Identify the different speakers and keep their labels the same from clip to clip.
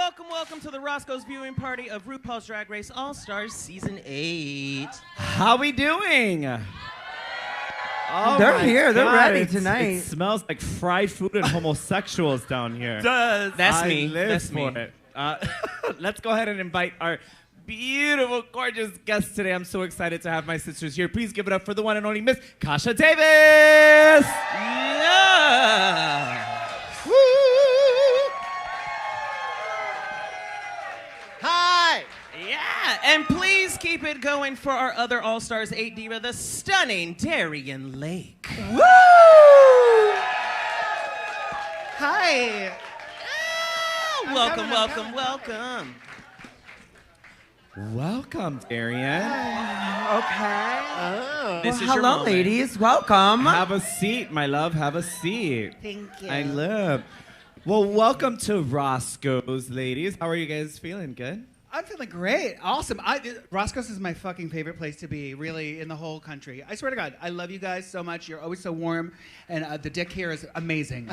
Speaker 1: welcome to the Roscoe's viewing party of RuPaul's Drag Race All-Stars Season 8.
Speaker 2: How we doing? Oh
Speaker 3: They're here. They're ready
Speaker 2: It
Speaker 3: tonight.
Speaker 2: smells like fried food and homosexuals down here.
Speaker 1: That's me.
Speaker 2: That's me. Let's go ahead and invite our beautiful, gorgeous guests today. I'm so excited to have my sisters here. Please give it up for the one and only Miss Kasha Davis.
Speaker 1: Yeah.
Speaker 2: Woo!
Speaker 3: Hi.
Speaker 1: Yeah, and please keep it going for our other All-Stars 8 diva, the stunning Darienne Lake.
Speaker 3: Woo! Hi.
Speaker 1: Welcome.
Speaker 2: Welcome, Darienne.
Speaker 3: Okay.
Speaker 1: This is your
Speaker 3: hello,
Speaker 1: moment.
Speaker 3: ladies. Welcome.
Speaker 2: Have a seat, my love. Have a seat.
Speaker 3: Thank you.
Speaker 2: I love. Well, welcome to Roscoe's, ladies. How are you guys feeling? Good?
Speaker 4: I'm feeling great. Awesome. Roscoe's is my fucking favorite place to be, really, in the whole country. I swear to God, I love you guys so much. You're always so warm, and the dick here is amazing.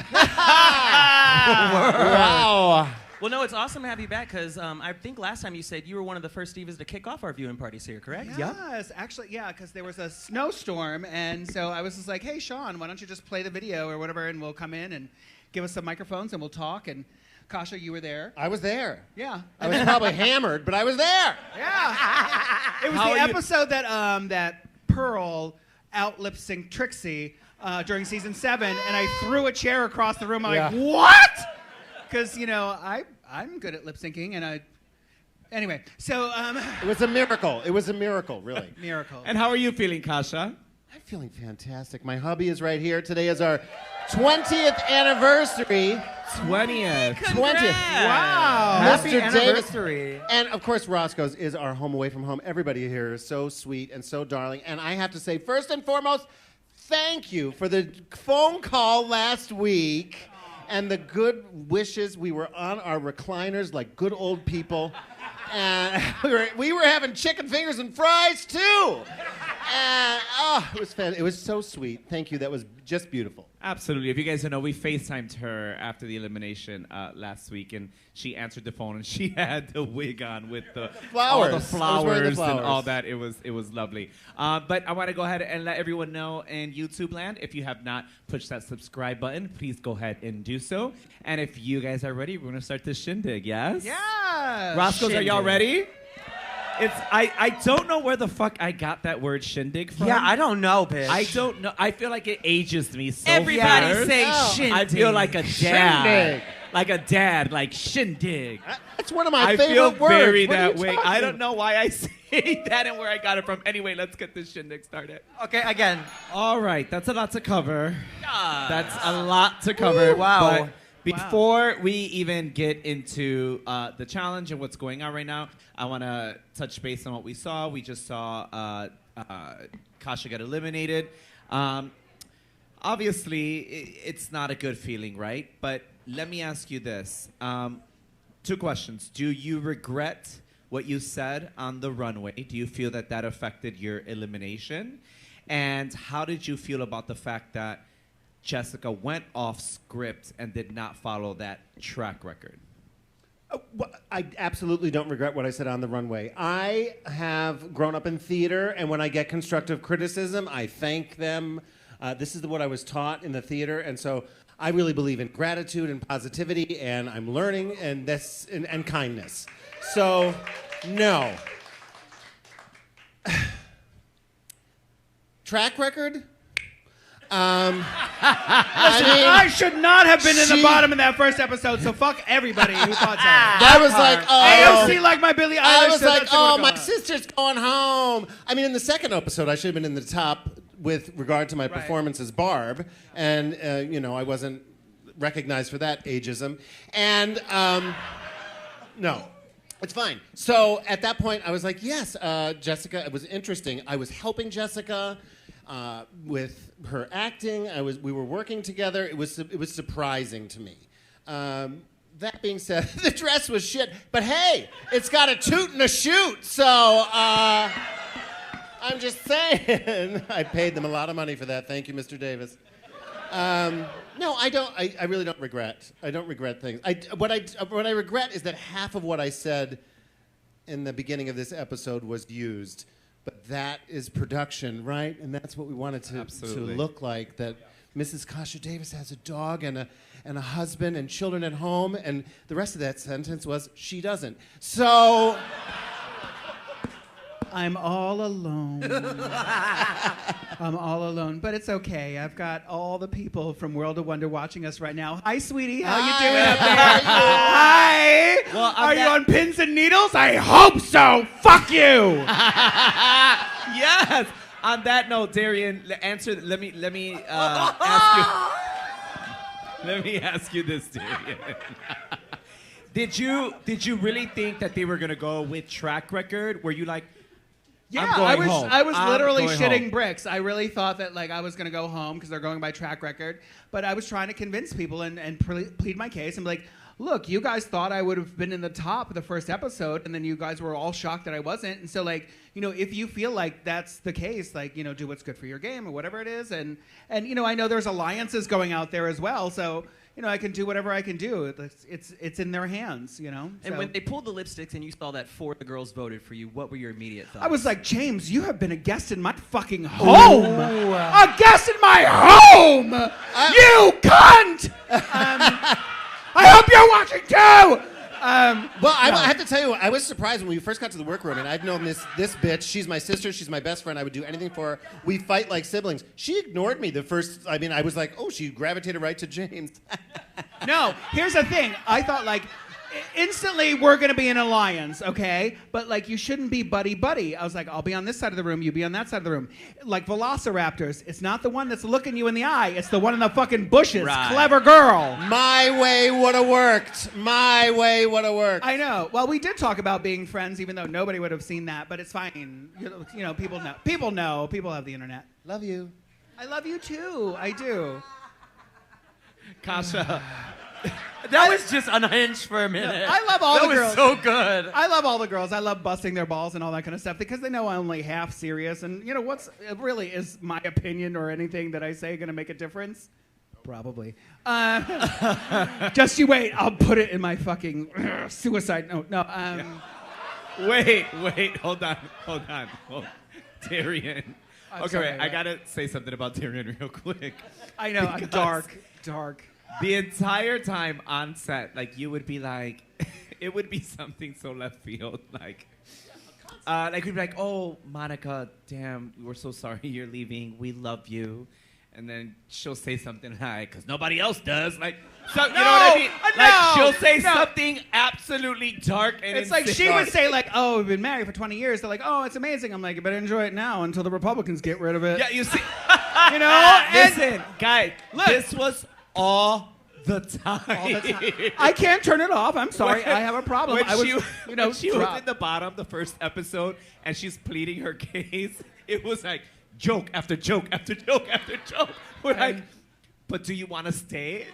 Speaker 3: Wow.
Speaker 1: Well, no, it's awesome to have you back because I think last time you said you were one of the first divas to kick off our viewing parties here, correct?
Speaker 4: Yes, actually, yeah, because there was a snowstorm, and so I was just like, hey, Sean, why don't you just play the video or whatever, and we'll come in and give us some microphones, and we'll talk, and Kasha, you were there.
Speaker 5: I was there.
Speaker 4: Yeah.
Speaker 5: I was probably hammered, but I was there.
Speaker 4: Yeah. It was
Speaker 2: How
Speaker 4: the
Speaker 2: are you-
Speaker 4: episode that Pearl out-lip-synced Trixie during season 7, and I threw a chair across the room. I'm like, what? Because, you know, I'm good at lip-syncing, and Anyway, so...
Speaker 5: It was a miracle. It was a miracle, really.
Speaker 4: Miracle.
Speaker 2: And how are you feeling, Kasha?
Speaker 5: I'm feeling fantastic. My hubby is right here. Today is our 20th anniversary.
Speaker 2: 20th.
Speaker 5: 20th.
Speaker 4: Wow.
Speaker 3: Happy
Speaker 5: Mr. Davis.
Speaker 3: anniversary.
Speaker 5: And, of course, Roscoe's is our home away from home. Everybody here is so sweet and so darling. And I have to say, first and foremost, thank you for the phone call last week and the good wishes. We were on our recliners like good old people. And we were having chicken fingers and fries, too. And, it was fun. It was so sweet. Thank you. That was just beautiful.
Speaker 2: Absolutely. If you guys don't know, we FaceTimed her after the elimination last week, and she answered the phone, and she had the wig on with the all the
Speaker 5: Flowers. I was wearing the
Speaker 2: flowers and all
Speaker 5: flowers.
Speaker 2: that. It was lovely. But I want to go ahead and let everyone know in YouTube land, if you have not pushed that subscribe button, please go ahead and do so. And if you guys are ready, we're going to start this shindig, yes?
Speaker 4: Yeah.
Speaker 2: Roscoe's, are y'all
Speaker 1: Shindig.
Speaker 2: ready? I don't know where the fuck I got that word shindig from.
Speaker 3: Yeah, I don't know, bitch.
Speaker 2: I don't know. I feel like it ages me so
Speaker 1: Everybody
Speaker 2: fast.
Speaker 1: say
Speaker 5: Oh.
Speaker 1: shindig.
Speaker 2: I feel like a dad.
Speaker 5: Shindig.
Speaker 2: Like a dad, like shindig.
Speaker 5: That's one of my
Speaker 2: I
Speaker 5: favorite
Speaker 2: feel
Speaker 5: words.
Speaker 2: very
Speaker 5: What are
Speaker 2: that
Speaker 5: you
Speaker 2: way.
Speaker 5: talking
Speaker 2: I don't know why I say that and where I got it from. Anyway, let's get this shindig started.
Speaker 3: Okay, again.
Speaker 2: All right, that's a lot to cover. That's a lot to cover.
Speaker 3: Wow.
Speaker 2: But before we even get into the challenge and what's going on right now, I want to touch base on what we saw. We just saw Kasha get eliminated. Obviously, it's not a good feeling, right? But let me ask you this. 2 questions. Do you regret what you said on the runway? Do you feel that that affected your elimination? And how did you feel about the fact that Jessica went off script and did not follow that track record?
Speaker 5: I absolutely don't regret what I said on the runway. I have grown up in theater, and when I get constructive criticism, I thank them. This is what I was taught in the theater, and so I really believe in gratitude and positivity, and I'm learning and kindness. So, no. Track record?
Speaker 4: I should not have been in the
Speaker 5: she-
Speaker 4: bottom of that first episode, so fuck everybody who thought so.
Speaker 5: I was like,
Speaker 4: AOC like my Billie Eilish.
Speaker 5: I was
Speaker 4: so
Speaker 5: like,
Speaker 4: that's what we're
Speaker 5: my
Speaker 4: going.
Speaker 5: sister's going home. I mean, in the second episode, I should have been in the top with regard to my performance as Barb, and I wasn't recognized for that ageism. And no, it's fine. So at that point, I was like, yes, Jessica. It was interesting. I was helping Jessica with her acting. We were working together. It was surprising to me. That being said, the dress was shit. But hey, it's got a toot and a shoot. So I'm just saying. I paid them a lot of money for that. Thank you, Mr. Davis. No, I don't. I really don't regret. I don't regret things. What I regret is that half of what I said in the beginning of this episode was used. But that is production, right? And that's what we wanted to look like. That Mrs. Kasha Davis has a dog and a husband and children at home, and the rest of that sentence was she doesn't. So
Speaker 4: I'm all alone. I'm all alone, but it's okay. I've got all the people from World of Wonder watching us right now. Hi, sweetie. How you doing up there? Hi.
Speaker 2: Well,
Speaker 4: Are you on pins and needles? I hope so. Fuck you.
Speaker 2: Yes. On that note, Darienne, Let me ask you. Let me ask you this, Darienne. Did you really think that they were gonna go with track record? Were you like,
Speaker 4: Yeah,
Speaker 2: I'm going home.
Speaker 4: I was literally
Speaker 2: going
Speaker 4: shitting
Speaker 2: home.
Speaker 4: bricks. I really thought that like I was gonna go home because they're going by track record. But I was trying to convince people and plead my case and be like, look, you guys thought I would have been in the top of the first episode, and then you guys were all shocked that I wasn't. And so like, if you feel like that's the case, like, do what's good for your game or whatever it is. And I know there's alliances going out there as well. So I can do whatever I can do. It's in their hands,
Speaker 1: And when they pulled the lipsticks and you saw that 4 of the girls voted for you, what were your immediate thoughts?
Speaker 4: I was like, James, you have been a guest in my fucking home. A guest in my home. You cunt. I hope you're watching too.
Speaker 5: Well, I have to tell you, I was surprised when we first got to the workroom, and I've known this bitch. She's my sister. She's my best friend. I would do anything for her. We fight like siblings. She ignored me the first. I mean, I was like, oh, she gravitated right to James.
Speaker 4: No, here's the thing. I thought like instantly we're gonna be an alliance, okay? But like you shouldn't be buddy. I was like, I'll be on this side of the room, you be on that side of the room. Like velociraptors, it's not the one that's looking you in the eye, it's the one in the fucking bushes.
Speaker 1: Right.
Speaker 4: Clever girl.
Speaker 5: My way would have worked. My way would have worked.
Speaker 4: I know. Well, we did talk about being friends, even though nobody would have seen that. But it's fine. People know. People know. People have the internet.
Speaker 5: Love you.
Speaker 4: I love you too. I do.
Speaker 2: Kasha?
Speaker 3: That was just unhinged for a minute.
Speaker 4: I love all the girls.
Speaker 3: That was so good.
Speaker 4: I love all the girls. I love busting their balls and all that kind of stuff because they know I'm only half serious. And it really is my opinion or anything that I say going to make a difference? Probably. Just you wait. I'll put it in my fucking suicide note. No.
Speaker 2: Wait. Hold on. Darienne.
Speaker 4: I'm
Speaker 2: Okay,
Speaker 4: sorry,
Speaker 2: wait. I gotta say something about Darienne real quick.
Speaker 4: I know. I'm dark.
Speaker 2: The entire time on set, like you would be like, it would be something so left field, like we'd be like, oh, Monica, damn, we're so sorry you're leaving. We love you. And then she'll say something like, because nobody else does. Like, so, you know what I mean? Like, she'll say something absolutely dark and
Speaker 4: It's like she would say, like, oh, we've been married for 20 years. They're like, oh, it's amazing. I'm like, you better enjoy it now until the Republicans get rid of it.
Speaker 2: Yeah, you see.
Speaker 4: And
Speaker 2: Listen, guys,
Speaker 4: look.
Speaker 2: this was all the time.
Speaker 4: all the time. I can't turn it off. I'm sorry. I have a problem.
Speaker 2: When
Speaker 4: I was,
Speaker 2: when she was
Speaker 4: dropped.
Speaker 2: in the bottom the first episode and she's pleading her case, it was like joke after joke after joke after joke. We're like, but do you want to stay?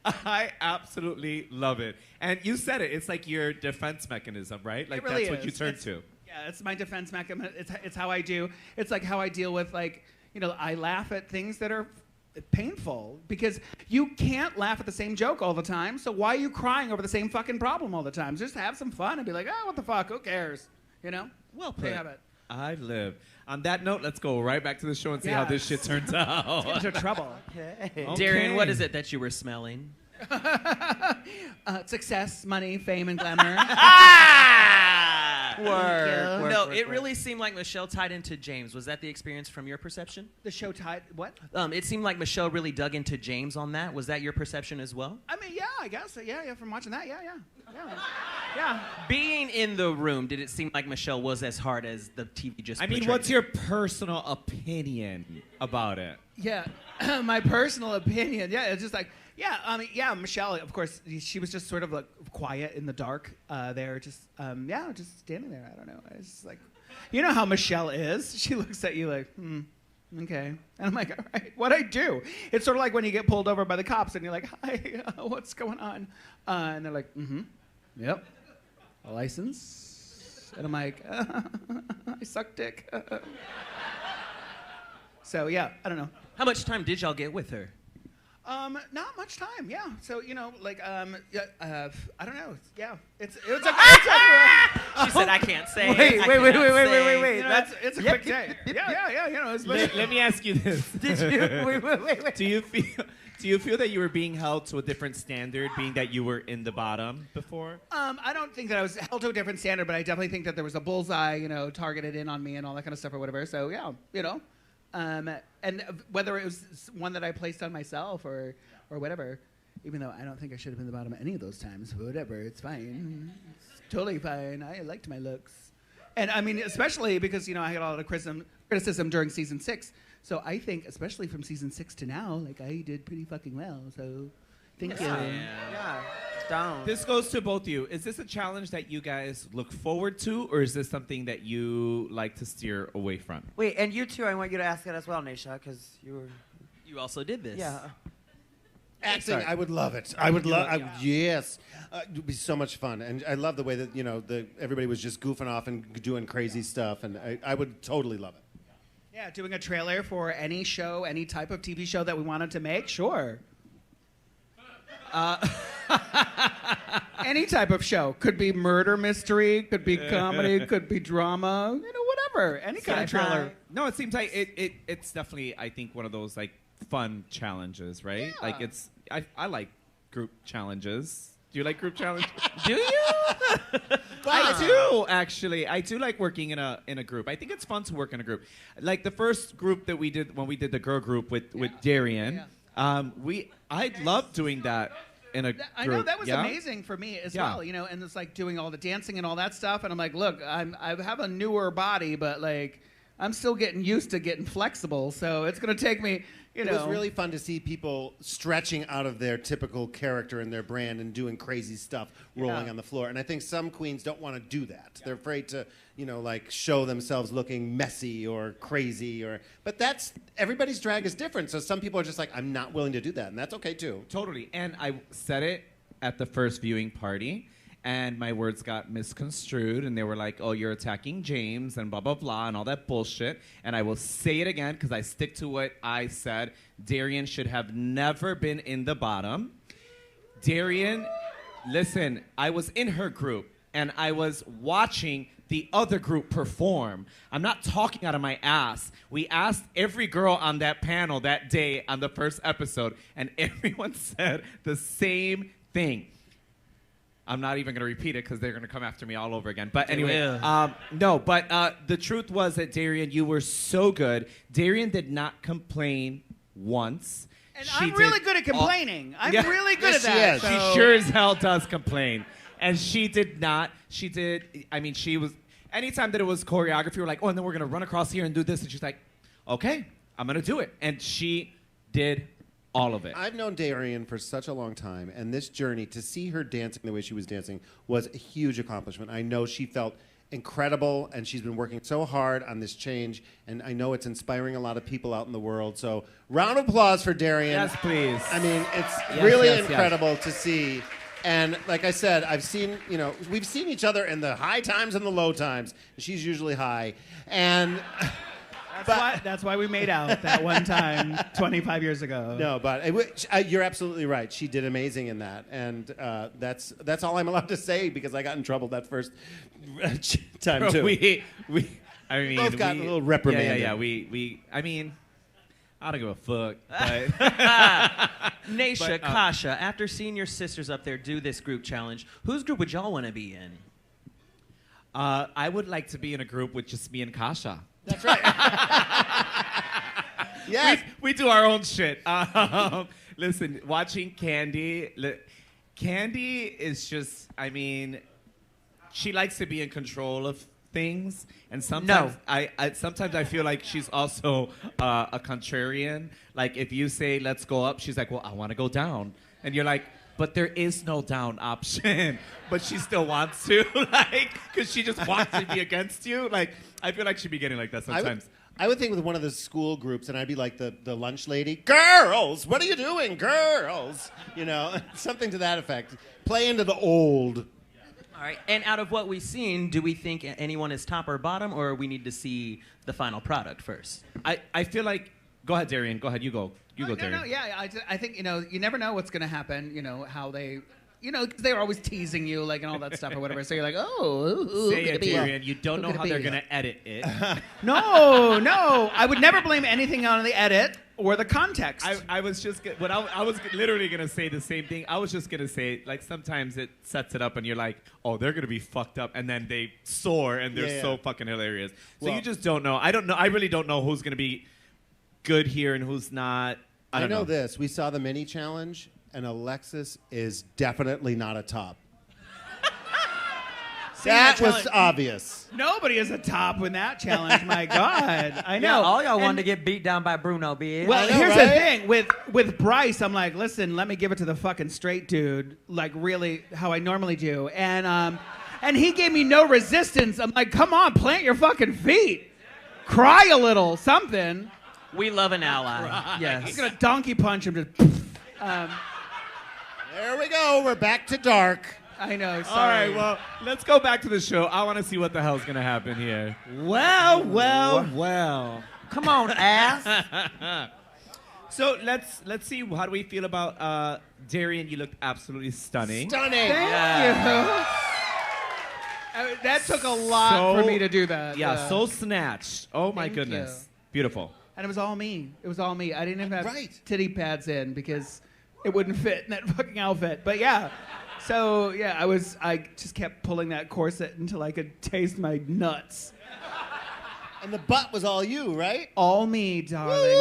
Speaker 2: I absolutely love it. And you said it. It's like your defense mechanism, right? Like
Speaker 4: really
Speaker 2: that's what you
Speaker 4: is.
Speaker 2: turn to.
Speaker 4: Yeah, it's my defense mechanism. It's how I do. It's like how I deal with I laugh at things that are painful because you can't laugh at the same joke all the time. So why are you crying over the same fucking problem all the time? Just have some fun and be like, oh, what the fuck? Who cares?
Speaker 1: Well put.
Speaker 4: They have it.
Speaker 2: I live. On that note, let's go right back to the show and see how this shit turns out.
Speaker 4: Into trouble.
Speaker 2: Okay.
Speaker 1: Darienne, what is it that you were smelling?
Speaker 4: Success, money, fame, and glamour.
Speaker 3: Work,
Speaker 1: No,
Speaker 3: work,
Speaker 1: it
Speaker 3: work.
Speaker 1: really seemed like Michelle tied into James. Was that the experience from your perception?
Speaker 4: The show tied. What?
Speaker 1: It seemed like Michelle really dug into James on that. Was that your perception as well?
Speaker 4: I mean, yeah, I guess. Yeah, from watching that, yeah.
Speaker 1: Being in the room, did it seem like Michelle was as hard as the TV just portrayed?
Speaker 2: what's your personal opinion about it?
Speaker 4: Yeah, my personal opinion. Yeah, it's just like, Michelle, of course, she was just sort of like quiet in the dark there, just standing there. I don't know. It's just like, you know how Michelle is. She looks at you like, okay. And I'm like, all right, what'd I do? It's sort of like when you get pulled over by the cops and you're like, hi, what's going on? And they're like, yep, a license. And I'm like, I suck dick. So yeah, I don't know.
Speaker 1: How much time did y'all get with her?
Speaker 4: Not much time. Yeah. So like I don't know. Yeah. It's a
Speaker 1: She said, "I can't say."
Speaker 3: Wait.
Speaker 4: it's a quick day. Yeah.
Speaker 2: Let me ask you this.
Speaker 3: Did you? Wait.
Speaker 2: Do you feel that you were being held to a different standard, being that you were in the bottom before?
Speaker 4: I don't think that I was held to a different standard, but I definitely think that there was a bullseye, targeted in on me and all that kind of stuff or whatever. So yeah, and whether it was one that I placed on myself or whatever, even though I don't think I should have been the bottom any of those times, but whatever, it's fine. It's totally fine. I liked my looks. And I mean, especially because, I had a lot of criticism during season 6. So I think, especially from season 6 to now, like I did pretty fucking well. So thank you.
Speaker 3: Yeah. Down.
Speaker 2: This goes to both of you. Is this a challenge that you guys look forward to, or is this something that you like to steer away from?
Speaker 3: Wait, and you too, I want you to ask it as well, Naysha, because
Speaker 1: You also did this.
Speaker 3: Yeah.
Speaker 5: Acting,
Speaker 2: Sorry.
Speaker 5: I would love it. I would love. Yes, it would be so much fun, and I love the way that everybody was just goofing off and doing crazy stuff, and I would totally love it.
Speaker 4: Yeah, doing a trailer for any show, any type of TV show that we wanted to make, sure. Any type of show. Could be murder mystery, could be comedy, could be drama, whatever. Any kind of trailer.
Speaker 2: No, it seems like it's definitely, I think, one of those like fun challenges, right?
Speaker 4: Yeah.
Speaker 2: Like I like group challenges. Do you like group challenges?
Speaker 1: Do you?
Speaker 2: I do, actually. I do like working in a group. I think it's fun to work in a group. Like the first group that we did when we did the girl group with Darienne, I loved doing that in a group.
Speaker 4: I know that was amazing for me as
Speaker 2: Yeah.
Speaker 4: well, and it's like doing all the dancing and all that stuff. And I'm like, look, I have a newer body, but like I'm still getting used to getting flexible. So it's gonna take me,
Speaker 5: It was really fun to see people stretching out of their typical character and their brand and doing crazy stuff, rolling on the floor. And I think some queens don't want to do that. They're afraid to, like show themselves looking messy or crazy but everybody's drag is different. So some people are just like, I'm not willing to do that. And that's okay too.
Speaker 2: Totally. And I said it at the first viewing party, and my words got misconstrued, and they were like, oh, you're attacking James, and blah, blah, blah, and all that bullshit. And I will say it again, because I stick to what I said. Darienne should have never been in the bottom. Darienne, listen, I was in her group, and I was watching the other group perform. I'm not talking out of my ass. We asked every girl on that panel that day on the first episode, and everyone said the same thing. I'm not even going to repeat it because they're going to come after me all over again. But anyway, the truth was that Darienne, you were so good. Darienne did not complain once.
Speaker 4: And I'm really good at complaining. I'm really good at that.
Speaker 5: Yes, she is.
Speaker 4: So.
Speaker 2: She sure as hell does complain. And she did not. She was, anytime that it was choreography, we're like, oh, and then we're going to run across here and do this. And she's like, okay, I'm going to do it. And she did all of it.
Speaker 5: I've known Darienne for such a long time, and this journey, to see her dancing the way she was dancing, was a huge accomplishment. I know she felt incredible, and she's been working so hard on this change, and I know it's inspiring a lot of people out in the world. So, round of applause for Darienne.
Speaker 2: Yes, please.
Speaker 5: I mean, it's
Speaker 2: Yes,
Speaker 5: really
Speaker 2: yes,
Speaker 5: incredible to see. And like I said, we've seen each other in the high times and the low times. She's usually high. And
Speaker 4: That's why we made out that one time 25 years ago.
Speaker 5: no, but you're absolutely right. She did amazing in that, and that's all I'm allowed to say because I got in trouble that first time too.
Speaker 2: we
Speaker 5: both got a little reprimanded.
Speaker 2: Yeah. I mean, I don't give a fuck. But
Speaker 1: Naysha, Kasha, after seeing your sisters up there do this group challenge, whose group would y'all want to be in?
Speaker 2: I would like to be in a group with just me and Kasha.
Speaker 5: That's right. Yes.
Speaker 2: We do our own shit. Listen, watching Candy is just, I mean, she likes to be in control of things, and sometimes sometimes I feel like she's also a contrarian. Like if you say let's go up, she's like, well, I want to go down, and you're like, but there is no down option. But she still wants to, like, because she just wants to be against you. Like, I feel like she'd be getting like that sometimes.
Speaker 5: I would think with one of the school groups, and I'd be like the lunch lady. Girls, what are you doing, girls? Something to that effect. Play into the old.
Speaker 1: All right. And out of what we've seen, do we think anyone is top or bottom, or we need to see the final product first?
Speaker 2: I feel like Go ahead, Darienne. Go ahead. You go. You go,
Speaker 4: No,
Speaker 2: Darienne.
Speaker 4: no, yeah. I think, you never know what's going to happen, how they, 'cause they were always teasing you, like, and all that stuff or whatever. So you're like, oh, who
Speaker 2: Say
Speaker 4: could
Speaker 2: it,
Speaker 4: be?
Speaker 2: Darienne. You don't
Speaker 4: Who
Speaker 2: know
Speaker 4: could it
Speaker 2: how
Speaker 4: be?
Speaker 2: they're going to edit it.
Speaker 4: No. I would never blame anything on the edit or the context.
Speaker 2: I was just I was literally gonna say the same thing. I was just gonna say, like, sometimes it sets it up and you're like, oh, they're gonna be fucked up, and then they soar and they're so fucking hilarious. So
Speaker 5: Well-
Speaker 2: you just don't know. I don't know. I really don't know who's gonna be good here and who's not. I don't
Speaker 5: know this. We saw the mini challenge, and Alexis is definitely not a top. That was obvious.
Speaker 4: Nobody is a top in that challenge. My God, I know.
Speaker 3: Yeah, all y'all
Speaker 4: And-
Speaker 3: wanted to get beat down by Bruno, bitch.
Speaker 4: Well,
Speaker 5: I know,
Speaker 4: here's
Speaker 5: right?
Speaker 4: the thing with Bryce. I'm like, listen, let me give it to the fucking straight dude, like really how I normally do, and he gave me no resistance. I'm like, come on, plant your fucking feet, cry a little, something.
Speaker 1: We love an ally.
Speaker 4: I'm
Speaker 1: Yes.
Speaker 4: gonna donkey punch him. Just,
Speaker 5: There we go. We're back to dark.
Speaker 4: I know. Sorry.
Speaker 2: All right, well, let's go back to the show. I want to see what the hell's gonna happen here. Well.
Speaker 3: Come on, ass.
Speaker 2: So let's see. How do we feel about Darienne? You looked absolutely stunning.
Speaker 5: Stunning.
Speaker 4: Thank you. That took a lot for me to do that.
Speaker 2: Yeah, so snatched. Oh my
Speaker 4: Thank
Speaker 2: goodness,
Speaker 4: you.
Speaker 2: beautiful.
Speaker 4: And it was all me. It was all me. I didn't even have
Speaker 5: Right.
Speaker 4: titty pads in because it wouldn't fit in that fucking outfit. But yeah. So yeah, I just kept pulling that corset until I could taste my nuts.
Speaker 5: And the butt was all you, right?
Speaker 4: All me, darling.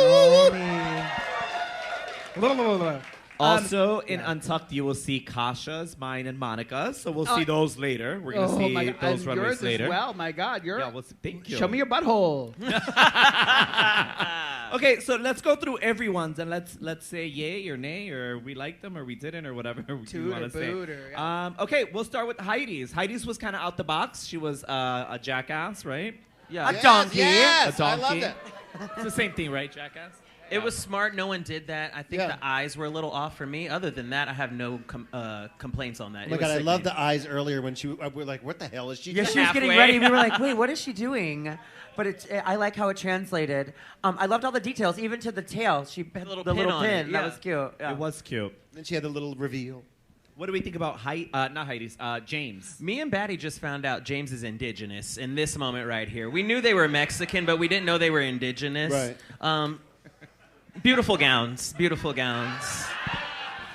Speaker 4: All me.
Speaker 2: Also, in Untucked, you will see Kasha's, mine, and Monica's. So we'll see those later. We're gonna see
Speaker 4: my God.
Speaker 2: those
Speaker 4: And
Speaker 2: runways
Speaker 4: yours
Speaker 2: later.
Speaker 4: as well. My God,
Speaker 2: Yeah, well, thank you.
Speaker 4: Show me your butthole.
Speaker 2: Okay, so let's go through everyone's and let's say yay or nay or we liked them or we didn't or whatever you
Speaker 4: Toot
Speaker 2: want
Speaker 4: or
Speaker 2: to say.
Speaker 4: boot or,
Speaker 2: Okay, we'll start with Heidi's. Heidi's was kind of out the box. She was a jackass, right?
Speaker 1: Yeah.
Speaker 3: A donkey.
Speaker 5: Yes,
Speaker 2: A
Speaker 5: I
Speaker 2: donkey.
Speaker 5: loved it.
Speaker 2: It's the same thing, right? Jackass.
Speaker 1: It was smart. No one did that. I think
Speaker 5: Yeah.
Speaker 1: the eyes were a little off for me. Other than that, I have no complaints on that.
Speaker 5: Oh my God, I love the eyes earlier when we're like, what the hell is she
Speaker 3: Yeah,
Speaker 5: doing?
Speaker 3: she was getting
Speaker 1: Halfway.
Speaker 3: ready. We were like, wait, what is she doing? But I like how it translated. I loved all the details, even to the tail. She had
Speaker 1: little
Speaker 3: the
Speaker 1: pin
Speaker 3: little
Speaker 1: on it,
Speaker 3: pin. That
Speaker 1: yeah.
Speaker 3: was cute. Yeah.
Speaker 2: It was cute.
Speaker 5: And she had the little reveal.
Speaker 2: What do we think about not Heidi's? James.
Speaker 1: Me and Batty just found out James is indigenous in this moment right here. We knew they were Mexican, but we didn't know they were indigenous.
Speaker 5: Right.
Speaker 1: Beautiful gowns. Beautiful gowns.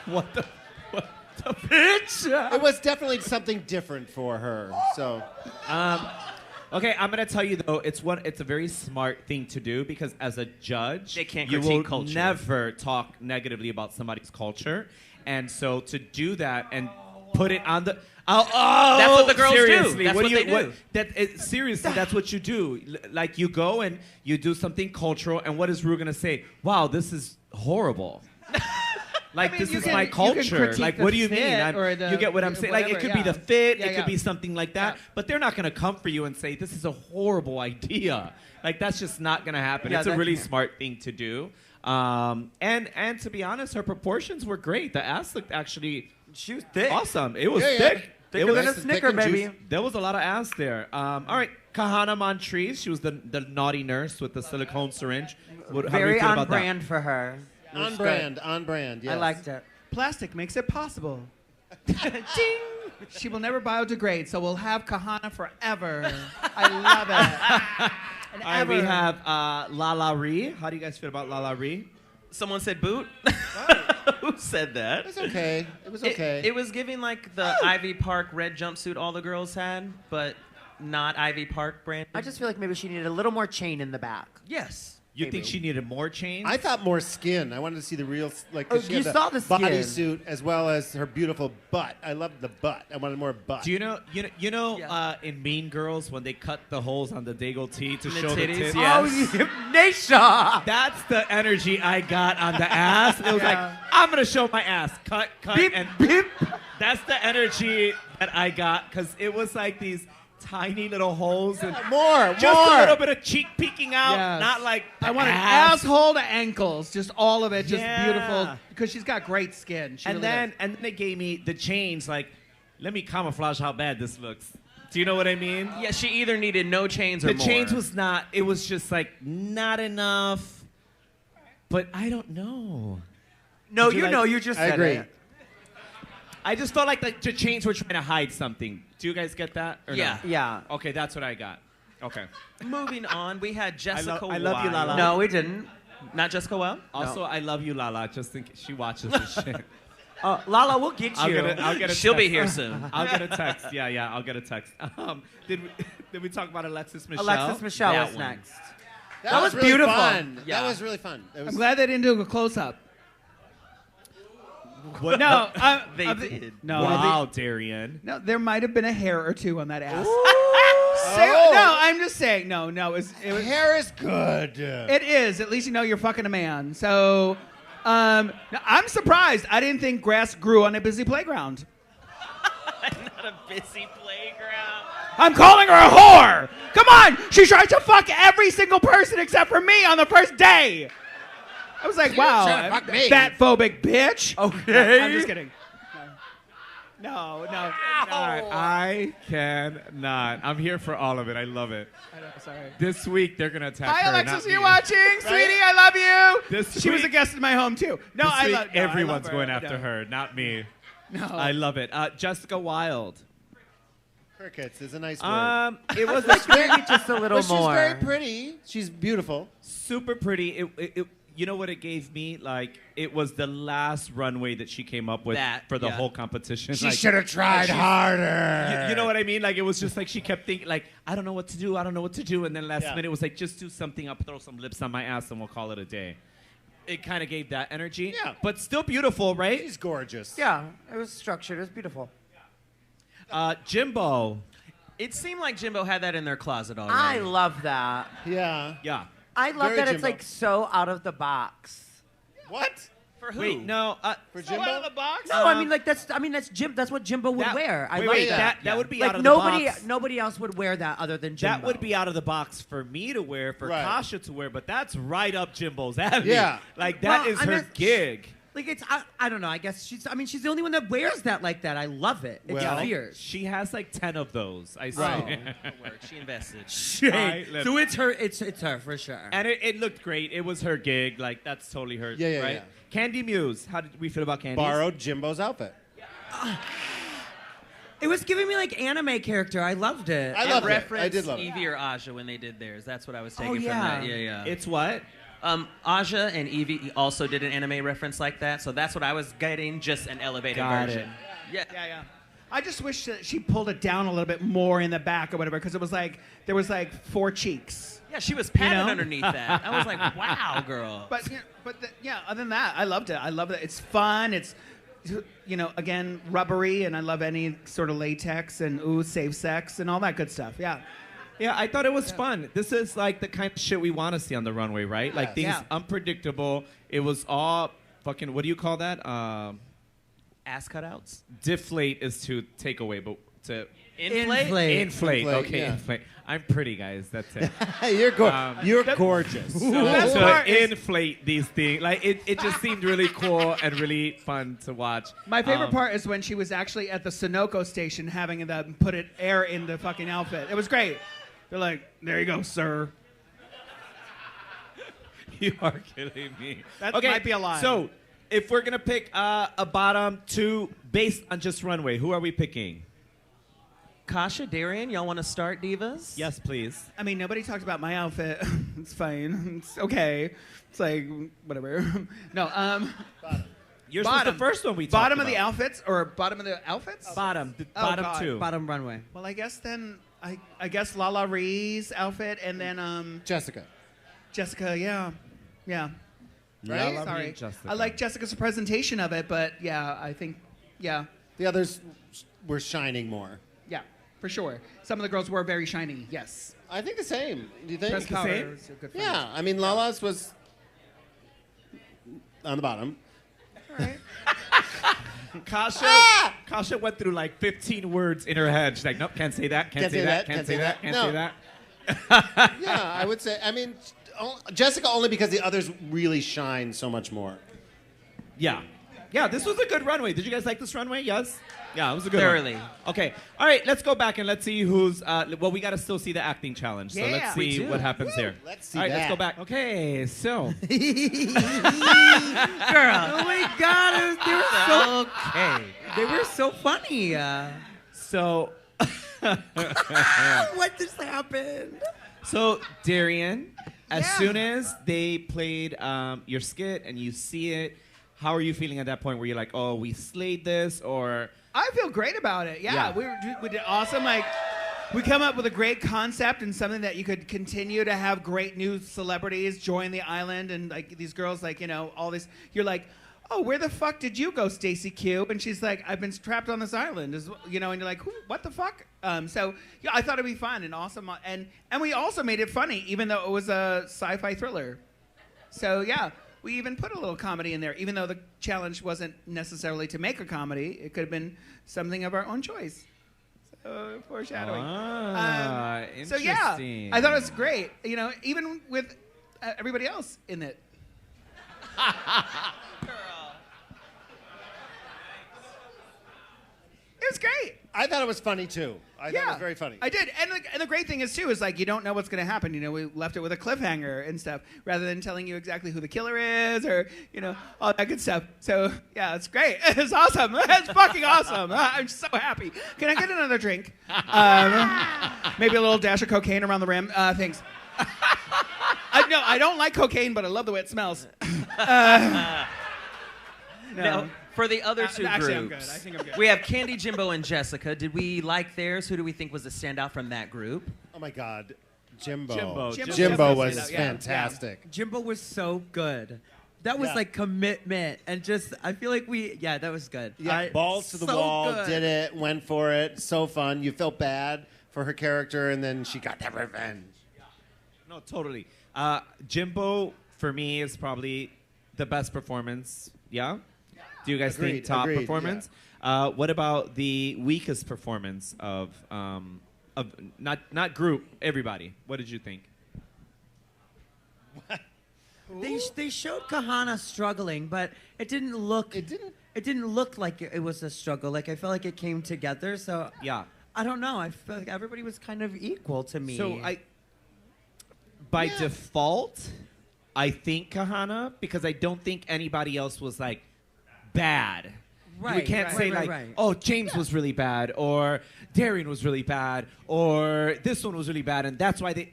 Speaker 2: What the bitch?
Speaker 5: It was definitely something different for her. So
Speaker 2: Okay, I'm gonna tell you though, it's a very smart thing to do because as a judge,
Speaker 1: They can't
Speaker 2: you
Speaker 1: critique
Speaker 2: will
Speaker 1: culture.
Speaker 2: never talk negatively about somebody's culture, and so to do that and put it on the
Speaker 1: That's what the girls do.
Speaker 2: seriously,
Speaker 1: That's
Speaker 2: what
Speaker 1: what
Speaker 2: do you
Speaker 1: they do.
Speaker 2: seriously, that's what you do. Like you go and you do something cultural, and what is Ru gonna say? Wow, this is horrible. Like,
Speaker 4: I mean,
Speaker 2: this
Speaker 4: you
Speaker 2: is
Speaker 4: can-
Speaker 2: my
Speaker 4: you can
Speaker 2: culture.
Speaker 4: critique
Speaker 2: Like,
Speaker 4: the
Speaker 2: what do you mean?
Speaker 4: fit or the-
Speaker 2: You get what I'm saying? Like, it
Speaker 4: whatever,
Speaker 2: could be
Speaker 4: yeah.
Speaker 2: the fit.
Speaker 4: Yeah,
Speaker 2: it could
Speaker 4: yeah.
Speaker 2: be something like that.
Speaker 4: Yeah.
Speaker 2: But they're not going to come for you and say, this is a horrible idea. Like, that's just not going to happen.
Speaker 3: Yeah,
Speaker 2: It's a
Speaker 3: that
Speaker 2: really
Speaker 3: can't.
Speaker 2: smart thing to do. And to be honest, her proportions were great. The ass looked actually
Speaker 3: She was thick.
Speaker 2: awesome. It was
Speaker 5: Yeah, yeah.
Speaker 2: thick. It
Speaker 3: Thicker
Speaker 2: was
Speaker 3: than a
Speaker 5: nice and thick
Speaker 3: Snicker,
Speaker 5: and
Speaker 3: baby.
Speaker 5: juicy.
Speaker 2: there was a lot of ass there. All right, Kahana Montrese. She was the naughty nurse with the silicone syringe. How do you
Speaker 3: Very
Speaker 2: feel
Speaker 3: on
Speaker 2: about that?
Speaker 3: brand for her. It was
Speaker 5: on
Speaker 3: good.
Speaker 5: brand. Yes.
Speaker 3: I liked it.
Speaker 4: Plastic makes it possible. Ding! She will never biodegrade, so we'll have Kahana forever. I love it. And
Speaker 2: All right, we
Speaker 4: ever.
Speaker 2: have Lala Ree. How do you guys feel about Lala Ree?
Speaker 1: Someone said boot. Who said that?
Speaker 5: It was okay. It was okay.
Speaker 1: It was giving like the Ivy Park red jumpsuit all the girls had, but not Ivy Park brand.
Speaker 3: I just feel like maybe she needed a little more chain in the back.
Speaker 1: Yes.
Speaker 2: You think
Speaker 3: Maybe.
Speaker 2: she needed more change?
Speaker 5: I thought more skin. I wanted to see the real, like, 'cause
Speaker 3: Oh,
Speaker 5: she
Speaker 3: you
Speaker 5: had
Speaker 3: saw the skin.
Speaker 5: bodysuit as well as her beautiful butt. I loved the butt. I wanted more butt.
Speaker 2: Do you know?
Speaker 1: Yeah.
Speaker 2: In Mean Girls when they cut the holes on the Dago tee to
Speaker 1: The
Speaker 2: show the
Speaker 1: titties,
Speaker 2: tits.
Speaker 1: yeah.
Speaker 3: Oh,
Speaker 1: Yes.
Speaker 3: Naysha!
Speaker 2: That's the energy I got on the ass. It was
Speaker 4: Yeah.
Speaker 2: like, I'm gonna show my ass. Cut,
Speaker 3: Beep,
Speaker 2: and
Speaker 3: beep.
Speaker 2: that's the energy that I got because it was like these tiny little holes and
Speaker 5: more,
Speaker 2: just a little
Speaker 5: more.
Speaker 2: bit of cheek peeking out,
Speaker 4: Yes.
Speaker 2: not like
Speaker 4: I want an
Speaker 2: ass.
Speaker 4: asshole to ankles, just all of it, just
Speaker 2: Yeah.
Speaker 4: beautiful. Because she's got great skin. She
Speaker 2: And
Speaker 4: really
Speaker 2: then
Speaker 4: does.
Speaker 2: they gave me the chains. Like, let me camouflage how bad this looks. Do you know what I mean?
Speaker 1: Yeah, she either needed no chains or
Speaker 2: The
Speaker 1: more.
Speaker 2: chains was not. It was just like not enough. But I don't know.
Speaker 3: No,
Speaker 2: Did you
Speaker 3: you
Speaker 2: like-
Speaker 3: know, you just
Speaker 5: I
Speaker 3: said
Speaker 5: agree.
Speaker 3: it.
Speaker 2: I just felt like to change, we're trying to hide something. Do you guys get that? Or
Speaker 1: Yeah.
Speaker 2: No?
Speaker 3: Yeah.
Speaker 2: Okay, that's what I got. Okay.
Speaker 1: Moving on, we had Jessica
Speaker 2: I love you,
Speaker 1: Wilde.
Speaker 2: Lala.
Speaker 3: No, we didn't.
Speaker 1: Not Jessica Wilde?
Speaker 2: Also, I love you, Lala. Just think she watches this shit.
Speaker 3: Lala, we'll get you.
Speaker 2: I'll get a
Speaker 1: She'll be
Speaker 2: text.
Speaker 1: here soon.
Speaker 2: I'll get a text. Yeah, I'll get a text. Did we talk about Alexis Michelle?
Speaker 3: Alexis Michelle
Speaker 1: That
Speaker 3: was
Speaker 1: one.
Speaker 3: next.
Speaker 5: That
Speaker 3: was
Speaker 5: really
Speaker 3: beautiful.
Speaker 5: Fun.
Speaker 1: Yeah.
Speaker 5: That was really fun. It was,
Speaker 4: I'm glad they didn't do a close-up.
Speaker 2: What?
Speaker 4: No,
Speaker 1: They
Speaker 4: of the-
Speaker 1: did.
Speaker 4: No,
Speaker 2: Wow, Darienne.
Speaker 4: no, there might have been a hair or two on that ass.
Speaker 5: Oh.
Speaker 4: No, I'm just saying. No, it was.
Speaker 5: hair is good.
Speaker 4: It is. At least you know you're fucking a man. So, now, I'm surprised. I didn't think grass grew on a busy playground.
Speaker 1: Not a busy playground.
Speaker 4: I'm calling her a whore. Come on, she tried to fuck every single person except for me on the first day. I was like, wow,
Speaker 5: trying to fuck me.
Speaker 4: fat phobic bitch.
Speaker 3: Okay.
Speaker 4: I'm just kidding. No.
Speaker 2: I cannot. I'm here for all of it. I love it.
Speaker 4: I know, sorry.
Speaker 2: This week they're gonna attack
Speaker 4: Hi,
Speaker 2: her.
Speaker 4: Alexis,
Speaker 2: not
Speaker 4: are you
Speaker 2: me.
Speaker 4: watching? Sweetie, I love you.
Speaker 2: This
Speaker 4: She was a
Speaker 2: week-
Speaker 4: guest in my home, too. No,
Speaker 2: This
Speaker 4: I
Speaker 2: week,
Speaker 4: love
Speaker 2: everyone's going
Speaker 4: her.
Speaker 2: after her, not me.
Speaker 4: No.
Speaker 2: I love it. Jessica Wilde.
Speaker 5: Crickets is a nice word.
Speaker 2: It was
Speaker 3: Maybe just a little
Speaker 5: But she's
Speaker 3: more.
Speaker 5: very pretty. She's beautiful.
Speaker 2: super pretty. It you know what it gave me? Like it was the last runway that she came up with
Speaker 1: That,
Speaker 2: for the
Speaker 1: yeah.
Speaker 2: whole competition.
Speaker 5: She
Speaker 2: Like,
Speaker 5: should have tried harder.
Speaker 2: you know what I mean? Like it was just like she kept thinking, like I don't know what to do, and then last
Speaker 5: Yeah.
Speaker 2: minute it was like just do something. I'll throw some lips on my ass and we'll call it a day. It kind of gave that energy.
Speaker 5: Yeah.
Speaker 2: but still beautiful, right?
Speaker 5: She's gorgeous.
Speaker 3: Yeah, it was structured. It was beautiful.
Speaker 2: Jimbo.
Speaker 1: It seemed like Jimbo had that in their closet already.
Speaker 3: I love that.
Speaker 5: Yeah.
Speaker 2: Yeah.
Speaker 3: I love
Speaker 5: Very
Speaker 3: that it's
Speaker 5: Jimbo.
Speaker 3: like so out of the box.
Speaker 5: What?
Speaker 1: For who?
Speaker 2: Wait, no.
Speaker 5: For
Speaker 4: So
Speaker 5: Jimbo?
Speaker 4: out of the box?
Speaker 3: No, I mean like that's Jim. That's what Jimbo would
Speaker 2: that-
Speaker 3: wear. I
Speaker 2: wait,
Speaker 3: love
Speaker 2: wait,
Speaker 3: that.
Speaker 2: that would be
Speaker 3: Like
Speaker 2: out of
Speaker 3: nobody,
Speaker 2: the box.
Speaker 3: nobody else would wear that other than Jimbo.
Speaker 2: That would be out of the box for me to wear, for
Speaker 5: Right.
Speaker 2: Kasha to wear, but that's right up Jimbo's alley.
Speaker 5: Yeah.
Speaker 2: Like that
Speaker 3: Well,
Speaker 2: is
Speaker 3: I
Speaker 2: her
Speaker 3: mean,
Speaker 2: gig.
Speaker 3: like it's. I don't know. I guess she's. I mean, she's the only one that wears that like that. I love it. It's
Speaker 5: Well,
Speaker 3: fierce.
Speaker 2: She has like 10 of those. I
Speaker 3: Oh.
Speaker 2: swear.
Speaker 1: Work. She invested.
Speaker 2: Right, let's-
Speaker 3: So it's her. It's her for sure.
Speaker 2: And it looked great. It was her gig. Like that's totally her.
Speaker 5: Yeah, yeah,
Speaker 2: right?
Speaker 5: yeah.
Speaker 2: Candy Muse. How did we feel about Candy?
Speaker 5: Borrowed Jimbo's outfit.
Speaker 3: It was giving me like anime character. I loved it.
Speaker 5: I loved it.
Speaker 1: Reference
Speaker 5: I did love it.
Speaker 1: Evie or Aja when they did theirs. That's what I was taking
Speaker 3: Oh,
Speaker 1: from
Speaker 3: yeah.
Speaker 1: that. Yeah.
Speaker 2: It's what?
Speaker 1: Aja and Evie also did an anime reference like that, so that's what I was getting, just an elevated
Speaker 2: Got
Speaker 1: version.
Speaker 2: it.
Speaker 1: Yeah.
Speaker 4: I just wish that she pulled it down a little bit more in the back or whatever, because it was like there was like 4 cheeks.
Speaker 1: Yeah, she was padded
Speaker 4: know?
Speaker 1: underneath that. I was like, wow, girl.
Speaker 4: But other than that, I loved it. I love it. It's fun. It's again rubbery, and I love any sort of latex and safe sex and all that good stuff. Yeah.
Speaker 2: Yeah, I thought it was fun. This is like the kind of shit we want to see on the runway, right? Like things
Speaker 4: Yeah.
Speaker 2: unpredictable. It was all fucking. What do you call that?
Speaker 1: Ass cutouts?
Speaker 2: Deflate is to take away, but to
Speaker 1: Inflate?
Speaker 3: Inflate.
Speaker 2: inflate.
Speaker 5: Inflate,
Speaker 2: Okay,
Speaker 5: yeah.
Speaker 2: inflate. I'm pretty, guys. That's it.
Speaker 5: Hey, you're you're gorgeous.
Speaker 4: best
Speaker 2: to
Speaker 4: part is-
Speaker 2: inflate these things, like it just seemed really cool and really fun to watch.
Speaker 4: My favorite part is when she was actually at the Sunoco station having them put air in the fucking outfit. It was great. They're like, there you go, sir.
Speaker 2: You are kidding me.
Speaker 4: That might be a lie.
Speaker 2: So, if we're gonna pick a bottom 2 based on just runway, who are we picking?
Speaker 1: Kasha, Darienne, y'all want to start, divas?
Speaker 2: Yes, please.
Speaker 4: I mean, nobody talked about my outfit. It's fine. It's okay. It's like, whatever. No,
Speaker 2: Yours was the first one we talked
Speaker 4: Bottom of
Speaker 2: about.
Speaker 4: the outfits or bottom of the outfits?
Speaker 2: Bottom,
Speaker 4: Oh,
Speaker 2: bottom
Speaker 4: God.
Speaker 2: 2.
Speaker 3: Bottom runway.
Speaker 4: Well, I guess then, I guess Lala Ree's outfit and then
Speaker 5: Jessica.
Speaker 4: Jessica, yeah.
Speaker 5: Right?
Speaker 2: Lala
Speaker 4: Sorry.
Speaker 2: Ree, Jessica.
Speaker 4: I like Jessica's presentation of it, but yeah, I think, yeah,
Speaker 5: The others were shining more.
Speaker 4: for sure. Some of the girls were very shiny, yes.
Speaker 5: I think the same. Do you think?
Speaker 4: Press
Speaker 2: the
Speaker 4: powder
Speaker 2: same?
Speaker 4: is a good friend.
Speaker 5: Yeah. I mean, Lala's was on the bottom.
Speaker 2: Kasha went through like 15 words in her head. She's like, nope, can't say that, can't say that, can't say that, can't
Speaker 5: No.
Speaker 2: say that.
Speaker 5: Yeah, I would say. I mean, Jessica only because the others really shine so much more.
Speaker 2: Yeah. Yeah, this was a good runway. Did you guys like this runway? Yes? Yeah, it was a good
Speaker 1: Thoroughly.
Speaker 2: one. Okay. All right, let's go back and let's see who's... well, we got to still see the acting challenge. So
Speaker 4: Yeah,
Speaker 2: let's
Speaker 1: we
Speaker 2: see
Speaker 1: do.
Speaker 2: what happens there.
Speaker 5: Let's see
Speaker 2: All right,
Speaker 5: that.
Speaker 2: let's go back. Okay, so...
Speaker 3: Girl. Oh my God, they were so funny.
Speaker 2: So...
Speaker 3: What just happened?
Speaker 2: So, Darienne, as
Speaker 4: Yeah.
Speaker 2: soon as they played your skit and you see it, how are you feeling at that point where you're like, oh, we slayed this, or...
Speaker 4: I feel great about it. Yeah,
Speaker 2: Yeah.
Speaker 4: we did awesome. Like, we come up with a great concept and something that you could continue to have great new celebrities join the island, and like these girls, like, you know, all this. You're like, oh, where the fuck did you go, Stacey Q? And she's like, I've been trapped on this island, you know, and you're like, what the fuck? So yeah, I thought it'd be fun and awesome, and we also made it funny, even though it was a sci-fi thriller. So yeah. We even put a little comedy in there, even though the challenge wasn't necessarily to make a comedy. It could have been something of our own choice. So, foreshadowing. So yeah,
Speaker 2: interesting.
Speaker 4: I thought it was great. You know, even with everybody else in it. It was great.
Speaker 5: I thought it was funny too. I thought it was very funny.
Speaker 4: I did, and the great thing is too is like you don't know what's going to happen. You know, we left it with a cliffhanger and stuff, rather than telling you exactly who the killer is or you know all that good stuff. So yeah, it's great. It's awesome. It's fucking awesome. I'm so happy. Can I get another drink? Maybe a little dash of cocaine around the rim. Thanks. No, I don't like cocaine, but I love the way it smells. No.
Speaker 1: Now, for the other two
Speaker 4: Actually, I'm
Speaker 1: groups,
Speaker 4: good. I think I'm good.
Speaker 1: we have Candy, Jimbo, and Jessica. Did we like theirs? Who do we think was the standout from that group?
Speaker 5: Oh my God, Jimbo.
Speaker 2: Jimbo
Speaker 5: Jimbo was
Speaker 4: Yeah.
Speaker 5: fantastic.
Speaker 3: Jimbo was so good. That was
Speaker 5: Yeah.
Speaker 3: like commitment and just I feel like that was good.
Speaker 5: Yeah, balls to the wall,
Speaker 3: good.
Speaker 5: did it, went for it, so fun. You felt bad for her character, and then she got that revenge.
Speaker 2: No, totally. Jimbo, for me, is probably the best performance. Yeah? Do you guys think top
Speaker 5: Agreed,
Speaker 2: performance? What about the weakest performance of not group, everybody? What did you think?
Speaker 3: They showed Kahana struggling, but it didn't look
Speaker 5: It didn't.
Speaker 3: It didn't look like it was a struggle. Like I felt like it came together. So
Speaker 2: Yeah.
Speaker 3: I don't know. I feel like everybody was kind of equal to me.
Speaker 2: So by default, I think Kahana, because I don't think anybody else was like bad. We
Speaker 3: Right,
Speaker 2: can't
Speaker 3: right,
Speaker 2: say
Speaker 3: right,
Speaker 2: like,
Speaker 3: right.
Speaker 2: oh, James was really bad, or Darienne was really bad, or this one was really bad, and that's why they.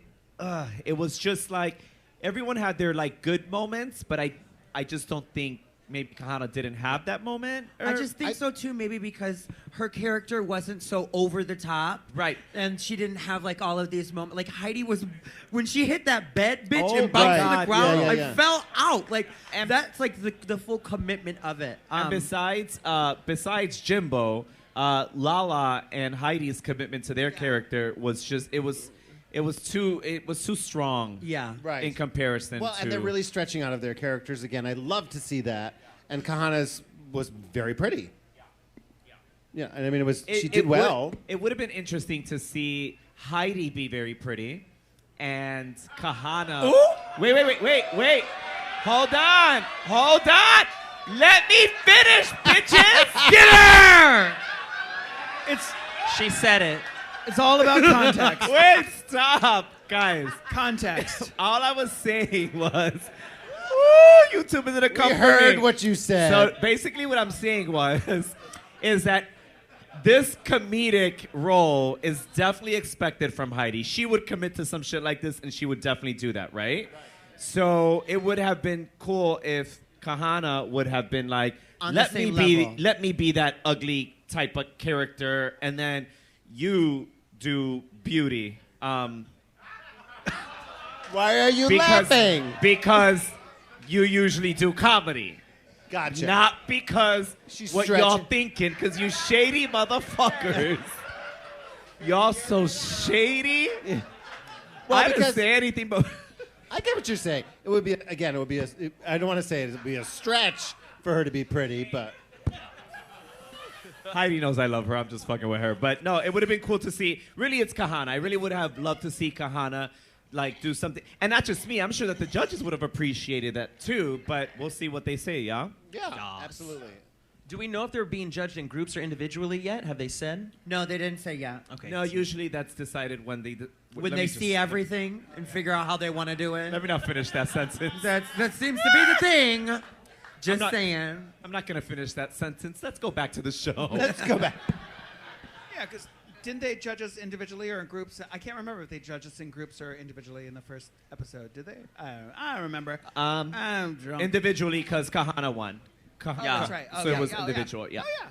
Speaker 2: It was just like everyone had their like good moments, but I just don't think maybe Kahana didn't have that moment.
Speaker 3: I just think so too. Maybe because her character wasn't so over the top,
Speaker 2: Right.
Speaker 3: And she didn't have like all of these moments. Like Heidi was, when she hit that bed, bitch,
Speaker 2: Oh
Speaker 3: and bounced
Speaker 2: my
Speaker 3: to the
Speaker 2: God.
Speaker 3: ground,
Speaker 5: Yeah, yeah.
Speaker 3: I fell out. Like,
Speaker 2: And-
Speaker 3: that's like the full commitment of it.
Speaker 2: And besides Jimbo, Lala and Heidi's commitment to their character was just it was too strong.
Speaker 3: Yeah.
Speaker 5: Right.
Speaker 2: In comparison
Speaker 5: Well,
Speaker 2: to
Speaker 5: and they're really stretching out of their characters again. I love to see that. And Kahana's was very pretty. Yeah, and I mean, she did well.
Speaker 2: It would have been interesting to see Heidi be very pretty, and Kahana.
Speaker 3: Ooh.
Speaker 2: Wait! Hold on! Let me finish, bitches! Get her!
Speaker 4: It's
Speaker 1: said it.
Speaker 4: it's all about context.
Speaker 2: Wait, stop, guys.
Speaker 4: Context.
Speaker 2: All I was saying was, woo, YouTube is gonna come
Speaker 5: We
Speaker 2: for
Speaker 5: heard
Speaker 2: me.
Speaker 5: what you said.
Speaker 2: So basically, what I'm saying is that this comedic role is definitely expected from Heidi. She would commit to some shit like this, and she would definitely do that, right? So it would have been cool if Kahana would have been like,
Speaker 3: On the
Speaker 2: let me
Speaker 3: same
Speaker 2: be that ugly type of character, and then you do beauty.
Speaker 5: Why are you laughing?
Speaker 2: Because you usually do comedy.
Speaker 5: Gotcha.
Speaker 2: Not because
Speaker 5: She's
Speaker 2: what y'all
Speaker 5: stretching.
Speaker 2: thinking, because you shady motherfuckers. Y'all so shady.
Speaker 5: Well,
Speaker 2: I didn't
Speaker 5: because-
Speaker 2: say anything, but
Speaker 5: I get what you're saying. It would be I don't want to say it would be a stretch for her to be pretty, but
Speaker 2: Heidi knows I love her. I'm just fucking with her. But no, it would have been cool to see. Really, it's Kahana. I really would have loved to see Kahana like do something. And not just me. I'm sure that the judges would have appreciated that too. But we'll see what they say, yeah?
Speaker 5: yeah, absolutely.
Speaker 1: Do we know if they're being judged in groups or individually yet? Have they said?
Speaker 3: No, they didn't say yet.
Speaker 1: Okay.
Speaker 2: No, usually that's decided when they...
Speaker 3: When they see everything and figure out how they want to do it.
Speaker 2: Let me not finish that sentence.
Speaker 3: That seems to be the thing. Just saying.
Speaker 2: I'm not going to finish that sentence. Let's go back to the show.
Speaker 5: Let's go back.
Speaker 4: Yeah, because didn't they judge us individually or in groups? I can't remember if they judged us in groups or individually in the first episode. Did they? I don't remember. I'm drunk.
Speaker 2: Individually, because Kahana won.
Speaker 4: Oh, that's right. Oh,
Speaker 2: So
Speaker 4: yeah,
Speaker 2: it was
Speaker 4: yeah,
Speaker 2: individual, yeah.
Speaker 4: Oh, yeah.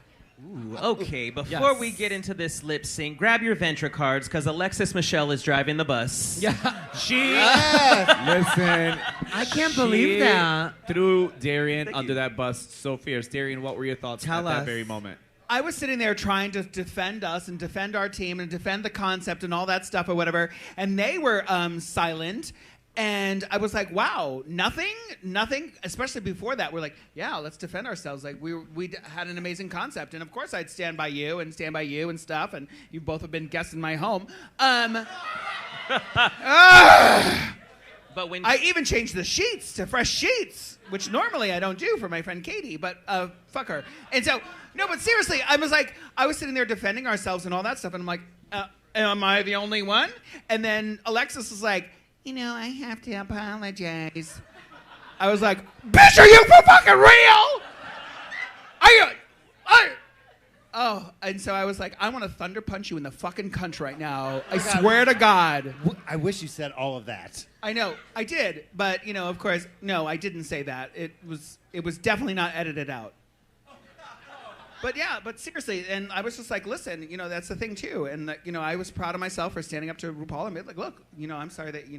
Speaker 1: Ooh, okay, before we get into this lip sync, grab your Ventra cards because Alexis Michelle is driving the bus.
Speaker 2: Yeah. Listen.
Speaker 3: I can't believe that.
Speaker 2: Threw Darienne under that bus so fierce. Darienne, what were your thoughts
Speaker 3: Tell
Speaker 2: at
Speaker 3: us.
Speaker 2: that very moment?
Speaker 4: I was sitting there trying to defend us and defend our team and defend the concept and all that stuff or whatever, and they were silent. And I was like, wow, nothing, especially before that. We're like, yeah, let's defend ourselves. Like, we had an amazing concept. And, of course, I'd stand by you and stuff. And you both have been guests in my home.
Speaker 1: But when
Speaker 4: I even changed the sheets to fresh sheets, which normally I don't do for my friend Katie, but fuck her. And so, no, but seriously, I was sitting there defending ourselves and all that stuff. And I'm like, am I the only one? And then Alexis was like, I have to apologize. I was like, bitch, are you for fucking real? Oh, and so I was like, I want to thunder punch you in the fucking cunt right now. I swear to God.
Speaker 5: I wish you said all of that.
Speaker 4: I know, I did, but of course, no, I didn't say that. It was definitely not edited out. But yeah, but seriously, and I was just like, listen, that's the thing too, and I was proud of myself for standing up to RuPaul and being like, look, I'm sorry that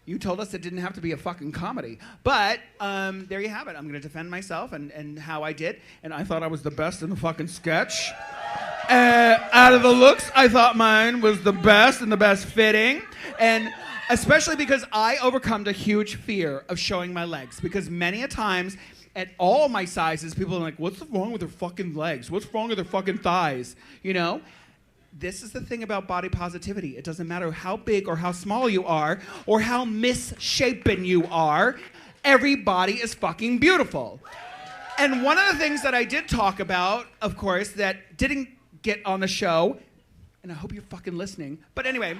Speaker 4: you told us it didn't have to be a fucking comedy, but there you have it. I'm gonna defend myself and how I did, and I thought I was the best in the fucking sketch. Out of the looks, I thought mine was the best and the best fitting, and especially because I overcome a huge fear of showing my legs, because many a times. At all my sizes, people are like, what's wrong with their fucking legs? What's wrong with their fucking thighs? This is the thing about body positivity. It doesn't matter how big or how small you are or how misshapen you are. Everybody is fucking beautiful. And one of the things that I did talk about, of course, that didn't get on the show, and I hope you're fucking listening, but anyway,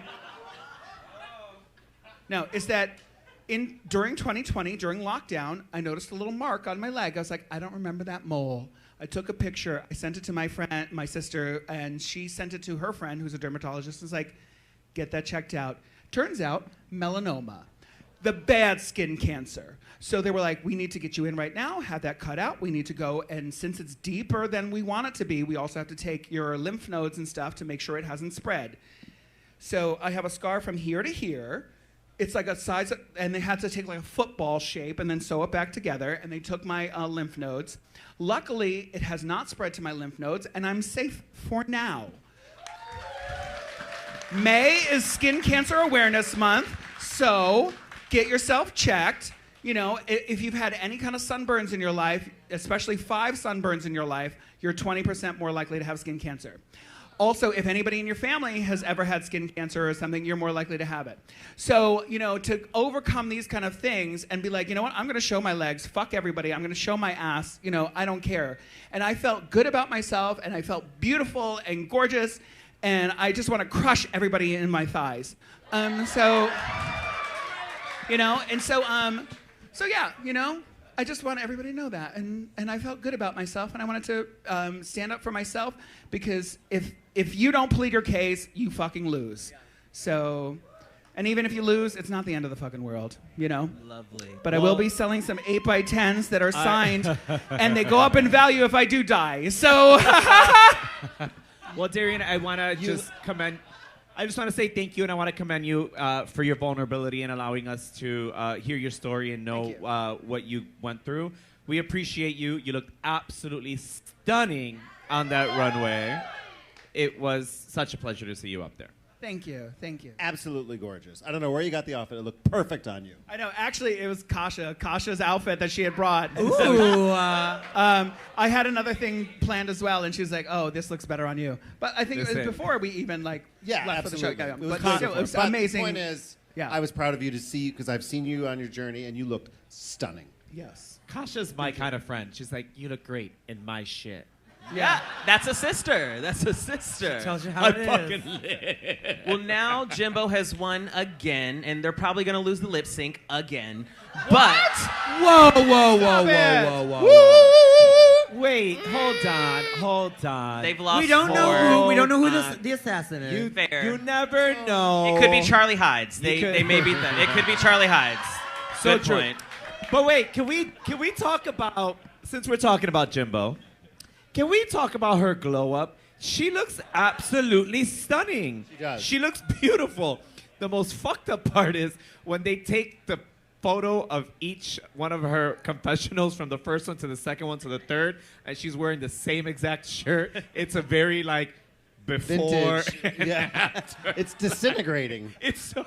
Speaker 4: no, is that during 2020, during lockdown, I noticed a little mark on my leg. I was like, I don't remember that mole. I took a picture. I sent it to my friend, my sister, and she sent it to her friend, who's a dermatologist, and was like, get that checked out. Turns out, melanoma, the bad skin cancer. So they were like, we need to get you in right now, have that cut out. We need to go, and since it's deeper than we want it to be, we also have to take your lymph nodes and stuff to make sure it hasn't spread. So I have a scar from here to here. It's like a size, and they had to take like a football shape and then sew it back together, and they took my lymph nodes. Luckily, it has not spread to my lymph nodes, and I'm safe for now. May is Skin Cancer Awareness Month, so get yourself checked. If you've had any kind of sunburns in your life, especially 5 sunburns in your life, you're 20% more likely to have skin cancer. Also, if anybody in your family has ever had skin cancer or something, you're more likely to have it. So, to overcome these kind of things and be like, you know what, I'm going to show my legs. Fuck everybody. I'm going to show my ass. I don't care. And I felt good about myself, and I felt beautiful and gorgeous, and I just want to crush everybody in my thighs. I just want everybody to know that. And I felt good about myself, and I wanted to stand up for myself, because if you don't plead your case, you fucking lose. So, and even if you lose, it's not the end of the fucking world,
Speaker 1: Lovely.
Speaker 4: But I will be selling some 8x10s that are signed, and they go up in value if I do die. So.
Speaker 2: Well, Darienne, I want to just commend... I just want to say thank you, and I want to commend you for your vulnerability and allowing us to hear your story and know what you went through. We appreciate you. You looked absolutely stunning on that runway. It was such a pleasure to see you up there.
Speaker 4: Thank you.
Speaker 5: Absolutely gorgeous. I don't know where you got the outfit. It looked perfect on you.
Speaker 4: I know. Actually, it was Kasha's outfit that she had brought.
Speaker 3: Ooh.
Speaker 4: So, I had another thing planned as well, and she was like, "Oh, this looks better on you." But I think it was before we even left for the show.
Speaker 5: It
Speaker 4: was amazing.
Speaker 5: The point is, I was proud of you to see, because I've seen you on your journey, and you looked stunning.
Speaker 4: Yes.
Speaker 2: Kasha's my kind of friend. She's like, you look great in my shit.
Speaker 1: Yeah, that's a sister. That's a sister.
Speaker 3: Tells you how it is.
Speaker 1: Well, now Jimbo has won again, and they're probably going to lose the lip sync again. But
Speaker 3: Whoa.
Speaker 2: Wait, hold on.
Speaker 1: they've lost.
Speaker 3: We don't know
Speaker 1: four.
Speaker 3: who the assassin is.
Speaker 2: You never know.
Speaker 1: It could be Charlie Hides. They
Speaker 2: could-
Speaker 1: may beat them. It could be Charlie Hides.
Speaker 2: So
Speaker 1: Good
Speaker 2: true.
Speaker 1: point.
Speaker 2: But wait, can we talk about, since we're talking about Jimbo, can we talk about her glow up? She looks absolutely stunning.
Speaker 5: She does.
Speaker 2: She looks beautiful. The most fucked up part is when they take the photo of each one of her confessionals from the first one to the second one to the third, and she's wearing the same exact shirt. It's a very like before.
Speaker 5: Vintage. Yeah. It's disintegrating.
Speaker 2: It's so.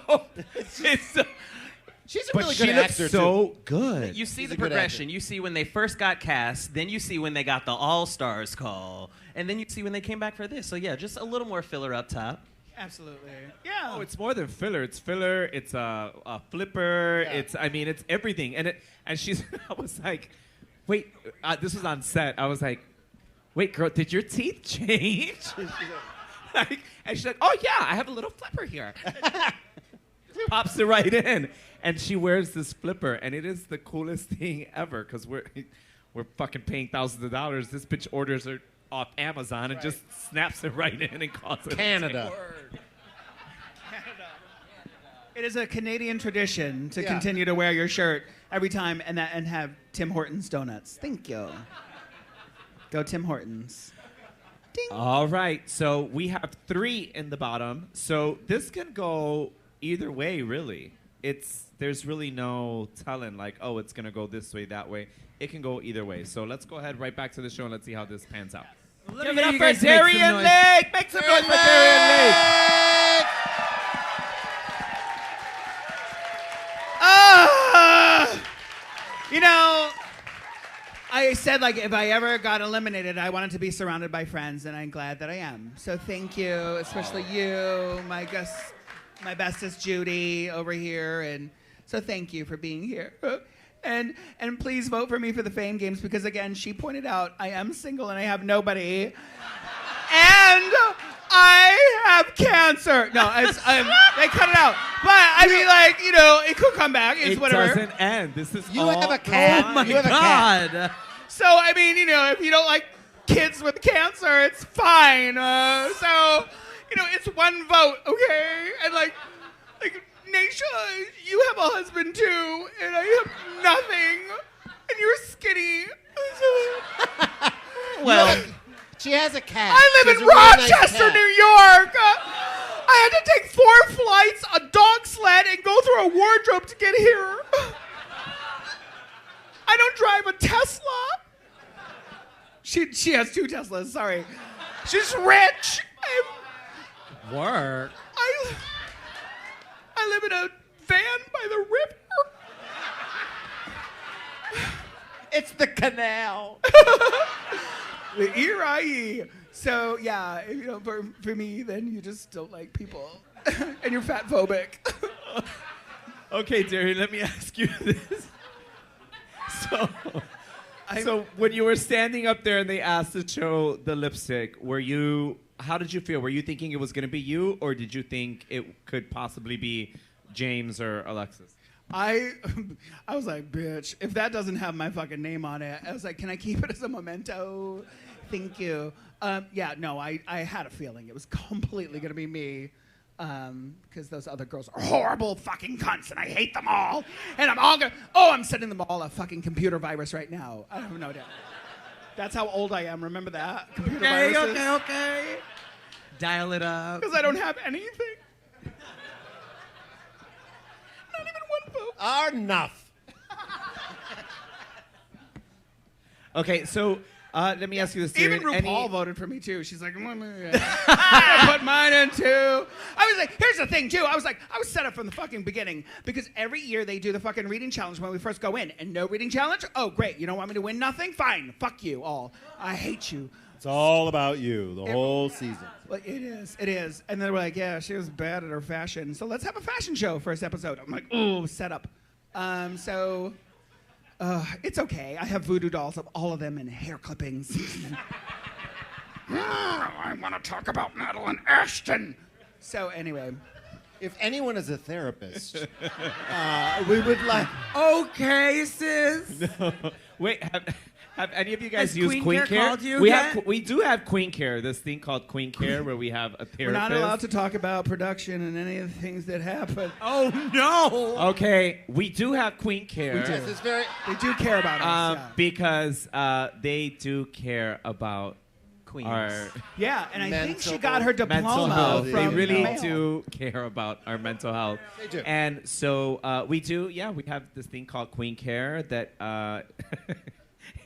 Speaker 5: She's a
Speaker 2: But
Speaker 5: really
Speaker 2: she
Speaker 5: good
Speaker 2: looks
Speaker 5: actor,
Speaker 2: so
Speaker 5: too.
Speaker 2: good.
Speaker 1: You see
Speaker 5: She's
Speaker 1: the
Speaker 5: a good
Speaker 1: progression.
Speaker 5: actor.
Speaker 1: You see when they first got cast, then you see when they got the All-Stars call, and then you see when they came back for this. So yeah, just a little more filler up top.
Speaker 4: Absolutely. Yeah.
Speaker 2: Oh, it's more than filler. It's filler. It's a flipper.
Speaker 5: Yeah.
Speaker 2: It's everything. And she's. I was like, wait. This was on set. I was like, wait, girl, did your teeth change? Like, and she's like, oh yeah, I have a little flipper here. Pops it right in, and she wears this flipper, and it is the coolest thing ever because we're fucking paying thousands of dollars. This bitch orders her off Amazon and just snaps it right in and calls it
Speaker 5: Canada.
Speaker 4: It is a Canadian tradition to
Speaker 5: Yeah.
Speaker 4: continue to wear your shirt every time and have Tim Hortons donuts. Thank you. Go Tim Hortons. Ding.
Speaker 2: All right, so we have 3 in the bottom. So this can go either way, really. There's really no telling, like, oh, it's gonna go this way, that way. It can go either way. So let's go ahead right back to the show and let's see how this pans out.
Speaker 3: Give it up for Darienne
Speaker 2: Lake. Make some noise for Darienne Lake.
Speaker 4: You know, I said, like, if I ever got eliminated, I wanted to be surrounded by friends, and I'm glad that I am. So thank you, especially you, my bestest Judy over here, and so thank you for being here. And please vote for me for the Fame Games because, again, she pointed out I am single and I have nobody. And I have cancer. No, they cut it out. But, I mean, like, you know, it could come back. It's
Speaker 2: It
Speaker 4: whatever.
Speaker 2: doesn't end. This is
Speaker 5: You
Speaker 2: all
Speaker 5: have a cat.
Speaker 3: Oh my
Speaker 5: You have a cat.
Speaker 3: God.
Speaker 4: So, I mean, you know, if you don't like kids with cancer, it's fine. So, you know, it's one vote, okay? And, like Naysha, you have a husband, too, and I have nothing, and you're skinny.
Speaker 1: Well,
Speaker 5: She has a cat.
Speaker 4: I
Speaker 5: She
Speaker 4: live
Speaker 5: has
Speaker 4: in
Speaker 5: a really nice
Speaker 4: Rochester,
Speaker 5: cat.
Speaker 4: New York. I had to take 4 flights, a dog sled, and go through a wardrobe to get here. I don't drive a Tesla. She has 2 Teslas, sorry. She's rich.
Speaker 2: work.
Speaker 4: I live in a van by the river.
Speaker 5: It's the canal.
Speaker 4: The Erie. So yeah, if you don't vote for me, then you just don't like people, and you're fat phobic.
Speaker 2: Okay, Darienne, let me ask you this. So when you were standing up there and they asked to show the lipstick, how did you feel? Were you thinking it was going to be you, or did you think it could possibly be James or Alexis?
Speaker 4: I was like, bitch, if that doesn't have my fucking name on it, I was like, can I keep it as a memento? Thank you. Yeah, no, I had a feeling it was completely gonna be me. Because those other girls are horrible fucking cunts and I hate them all. And I'm sending them all a fucking computer virus right now. I have no doubt. That's how old I am. Remember that? Computer viruses.
Speaker 3: Okay. Dial it up.
Speaker 4: Because I don't have anything. Not even one vote.
Speaker 5: Enough.
Speaker 2: Okay, so let me ask you this,
Speaker 4: Even
Speaker 2: Darienne.
Speaker 4: RuPaul voted for me too. She's like, I put mine in too. I was like, here's the thing too. I was set up from the fucking beginning because every year they do the fucking reading challenge when we first go in, and no reading challenge. Oh great, you don't want me to win nothing? Fine, fuck you all. I hate you.
Speaker 5: It's all about you the whole season.
Speaker 4: Well, it is. And then we're like, yeah, she was bad at her fashion, so let's have a fashion show first episode. I'm like, ooh, set up. So It's okay. I have voodoo dolls of all of them and hair clippings. I want to talk about Madeline Ashton. So anyway.
Speaker 5: If anyone is a therapist, we would like.
Speaker 3: Okay, sis.
Speaker 2: No. Wait, have any of you guys
Speaker 3: Has
Speaker 2: used
Speaker 3: Queen
Speaker 2: Queen
Speaker 3: Care
Speaker 2: Care?
Speaker 3: called you
Speaker 2: We
Speaker 3: yet?
Speaker 2: we do have Queen Care. This thing called Queen Care, where we have a therapist.
Speaker 4: We're not allowed to talk about production and any of the things that happen.
Speaker 3: Oh no.
Speaker 2: Okay, we do have Queen Care.
Speaker 4: We do.
Speaker 5: Yes, it's very.
Speaker 4: They do care about us.
Speaker 2: Because they do care about
Speaker 1: Queens.
Speaker 2: our
Speaker 4: Yeah, and I think
Speaker 5: Mental
Speaker 4: she got her
Speaker 2: mental
Speaker 4: diploma
Speaker 2: health.
Speaker 4: from
Speaker 2: They really
Speaker 4: Mail.
Speaker 2: do care about our mental health.
Speaker 5: They do.
Speaker 2: And so we do. Yeah, we have this thing called Queen Care that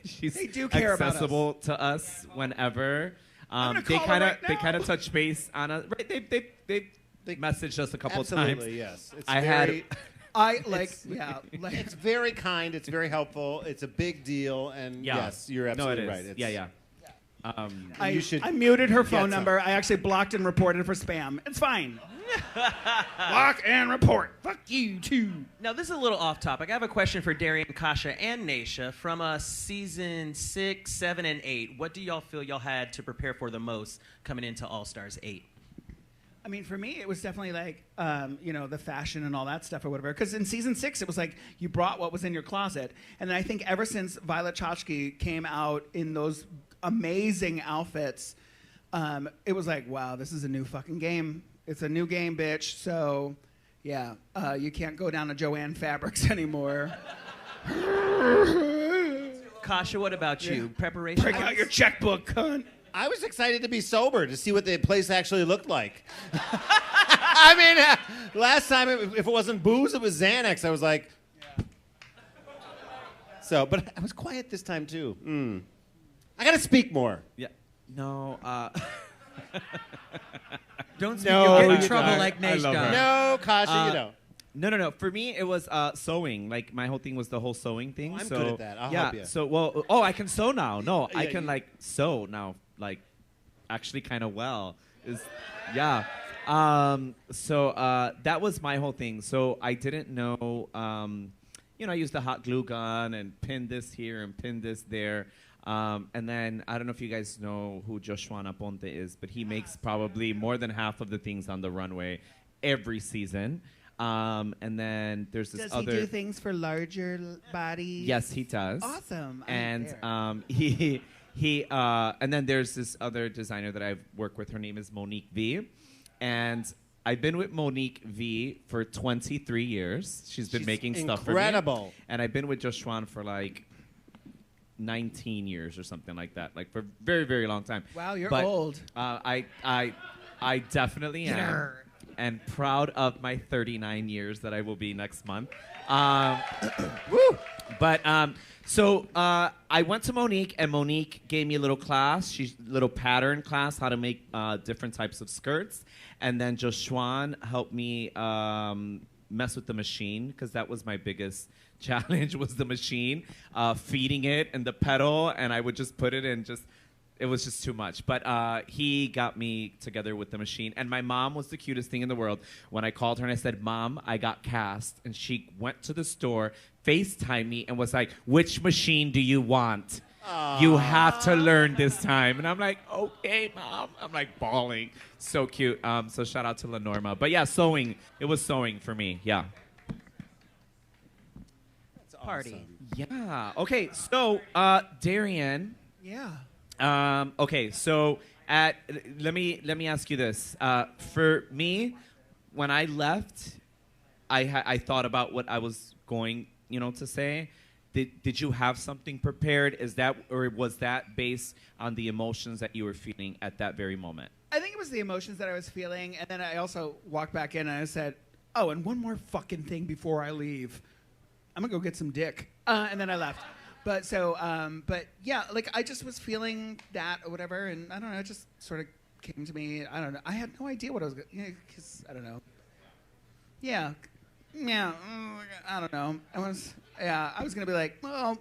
Speaker 2: she's
Speaker 4: They do care about
Speaker 2: accessible to us whenever.
Speaker 4: gonna
Speaker 2: They
Speaker 4: call her
Speaker 2: kind of
Speaker 4: right
Speaker 2: they
Speaker 4: now.
Speaker 2: kind of touch base on us. Right? They messaged us a couple
Speaker 5: Absolutely,
Speaker 2: times.
Speaker 5: yes. It's
Speaker 2: I
Speaker 5: very,
Speaker 4: I like,
Speaker 5: It's-
Speaker 4: yeah. Like,
Speaker 5: It's very kind. It's very helpful. It's a big deal, and
Speaker 2: Yeah.
Speaker 5: yes, you're
Speaker 2: No,
Speaker 5: absolutely
Speaker 2: it is.
Speaker 5: right. It's,
Speaker 2: Yeah.
Speaker 5: you should
Speaker 4: I muted her
Speaker 5: get
Speaker 4: phone
Speaker 5: some.
Speaker 4: number. I actually blocked and reported for spam. It's fine. Block and report. Fuck you too.
Speaker 1: Now, this is a little off topic. I have a question for Darienne, Kasha, and Naysha from season 6, 7, and 8. What do y'all feel y'all had to prepare for the most coming into All Stars 8?
Speaker 4: I mean, for me, it was definitely like, the fashion and all that stuff or whatever. Because in season 6, it was like you brought what was in your closet. And then I think ever since Violet Chachki came out in those amazing outfits, it was like, wow, this is a new fucking game. It's a new game, bitch. So, yeah, you can't go down to Joanne Fabrics anymore.
Speaker 1: Kasha, what about you? Preparation?
Speaker 4: Break out your checkbook, cunt.
Speaker 5: I was excited to be sober to see what the place actually looked like. I mean, last time, if it wasn't booze, it was Xanax. I was like, so, but I was quiet this time too. I gotta speak more.
Speaker 2: Yeah. No.
Speaker 3: Don't speak.
Speaker 5: No,
Speaker 3: You'll get
Speaker 5: you
Speaker 3: in trouble
Speaker 5: don't.
Speaker 3: like
Speaker 2: I love
Speaker 3: Naysha.
Speaker 2: her.
Speaker 5: No, Kasha, you don't.
Speaker 2: No. For me, it was sewing. Like my whole thing was the whole sewing thing.
Speaker 5: I'm
Speaker 2: so,
Speaker 5: good at that. I'll
Speaker 2: yeah.
Speaker 5: help you.
Speaker 2: So I can sew now. No, I
Speaker 5: Yeah,
Speaker 2: can
Speaker 5: you-
Speaker 2: like sew now. Like actually kind of well. Yeah. So that was my whole thing. So I didn't know. I used the hot glue gun and pinned this here and pinned this there. And then I don't know if you guys know who Joshua Aponte is, but he makes probably more than half of the things on the runway every season. And then there's this
Speaker 4: Does
Speaker 2: other.
Speaker 4: he do things for larger bodies?
Speaker 2: Yes, he does.
Speaker 4: Awesome.
Speaker 2: And
Speaker 4: I'm
Speaker 2: he and then there's this other designer that I've worked with. Her name is Monique V, and I've been with Monique V for 23 years. She's been
Speaker 5: She's
Speaker 2: making stuff
Speaker 5: incredible.
Speaker 2: for me. And I've been with Joshua for like 19 years or something like that, like for a very, very long time.
Speaker 4: Wow, you're
Speaker 2: But,
Speaker 4: old.
Speaker 2: I definitely am, and proud of my 39 years that I will be next month. Woo! But so I went to Monique, and Monique gave me a little class, little pattern class, how to make different types of skirts, and then Joshua helped me mess with the machine, because that was my biggest challenge, was the machine, feeding it and the pedal, and I would just put it in it was just too much. But he got me together with the machine. And my mom was the cutest thing in the world. When I called her and I said, Mom, I got cast. And she went to the store, FaceTimed me, and was like, which machine do you want? You have to learn this time. And I'm like, okay, Mom. I'm like bawling. So cute. So shout out to Lenorma. But yeah, sewing. It was sewing for me. Yeah.
Speaker 1: Party.
Speaker 2: Yeah. Okay, so Darienne.
Speaker 4: Yeah.
Speaker 2: Okay, so let me ask you this. For me, when I left, I thought about what I was going, to say. Did you have something prepared? Or was that based on the emotions that you were feeling at that very moment?
Speaker 4: I think it was the emotions that I was feeling, and then I also walked back in and I said, oh, and one more fucking thing before I leave. I'm gonna go get some dick. And then I left. But yeah, like I just was feeling that or whatever, and I don't know, it just sort of came to me. I don't know. I had no idea what I was going to, because I don't know. Yeah. I don't know. I was going to be like, well,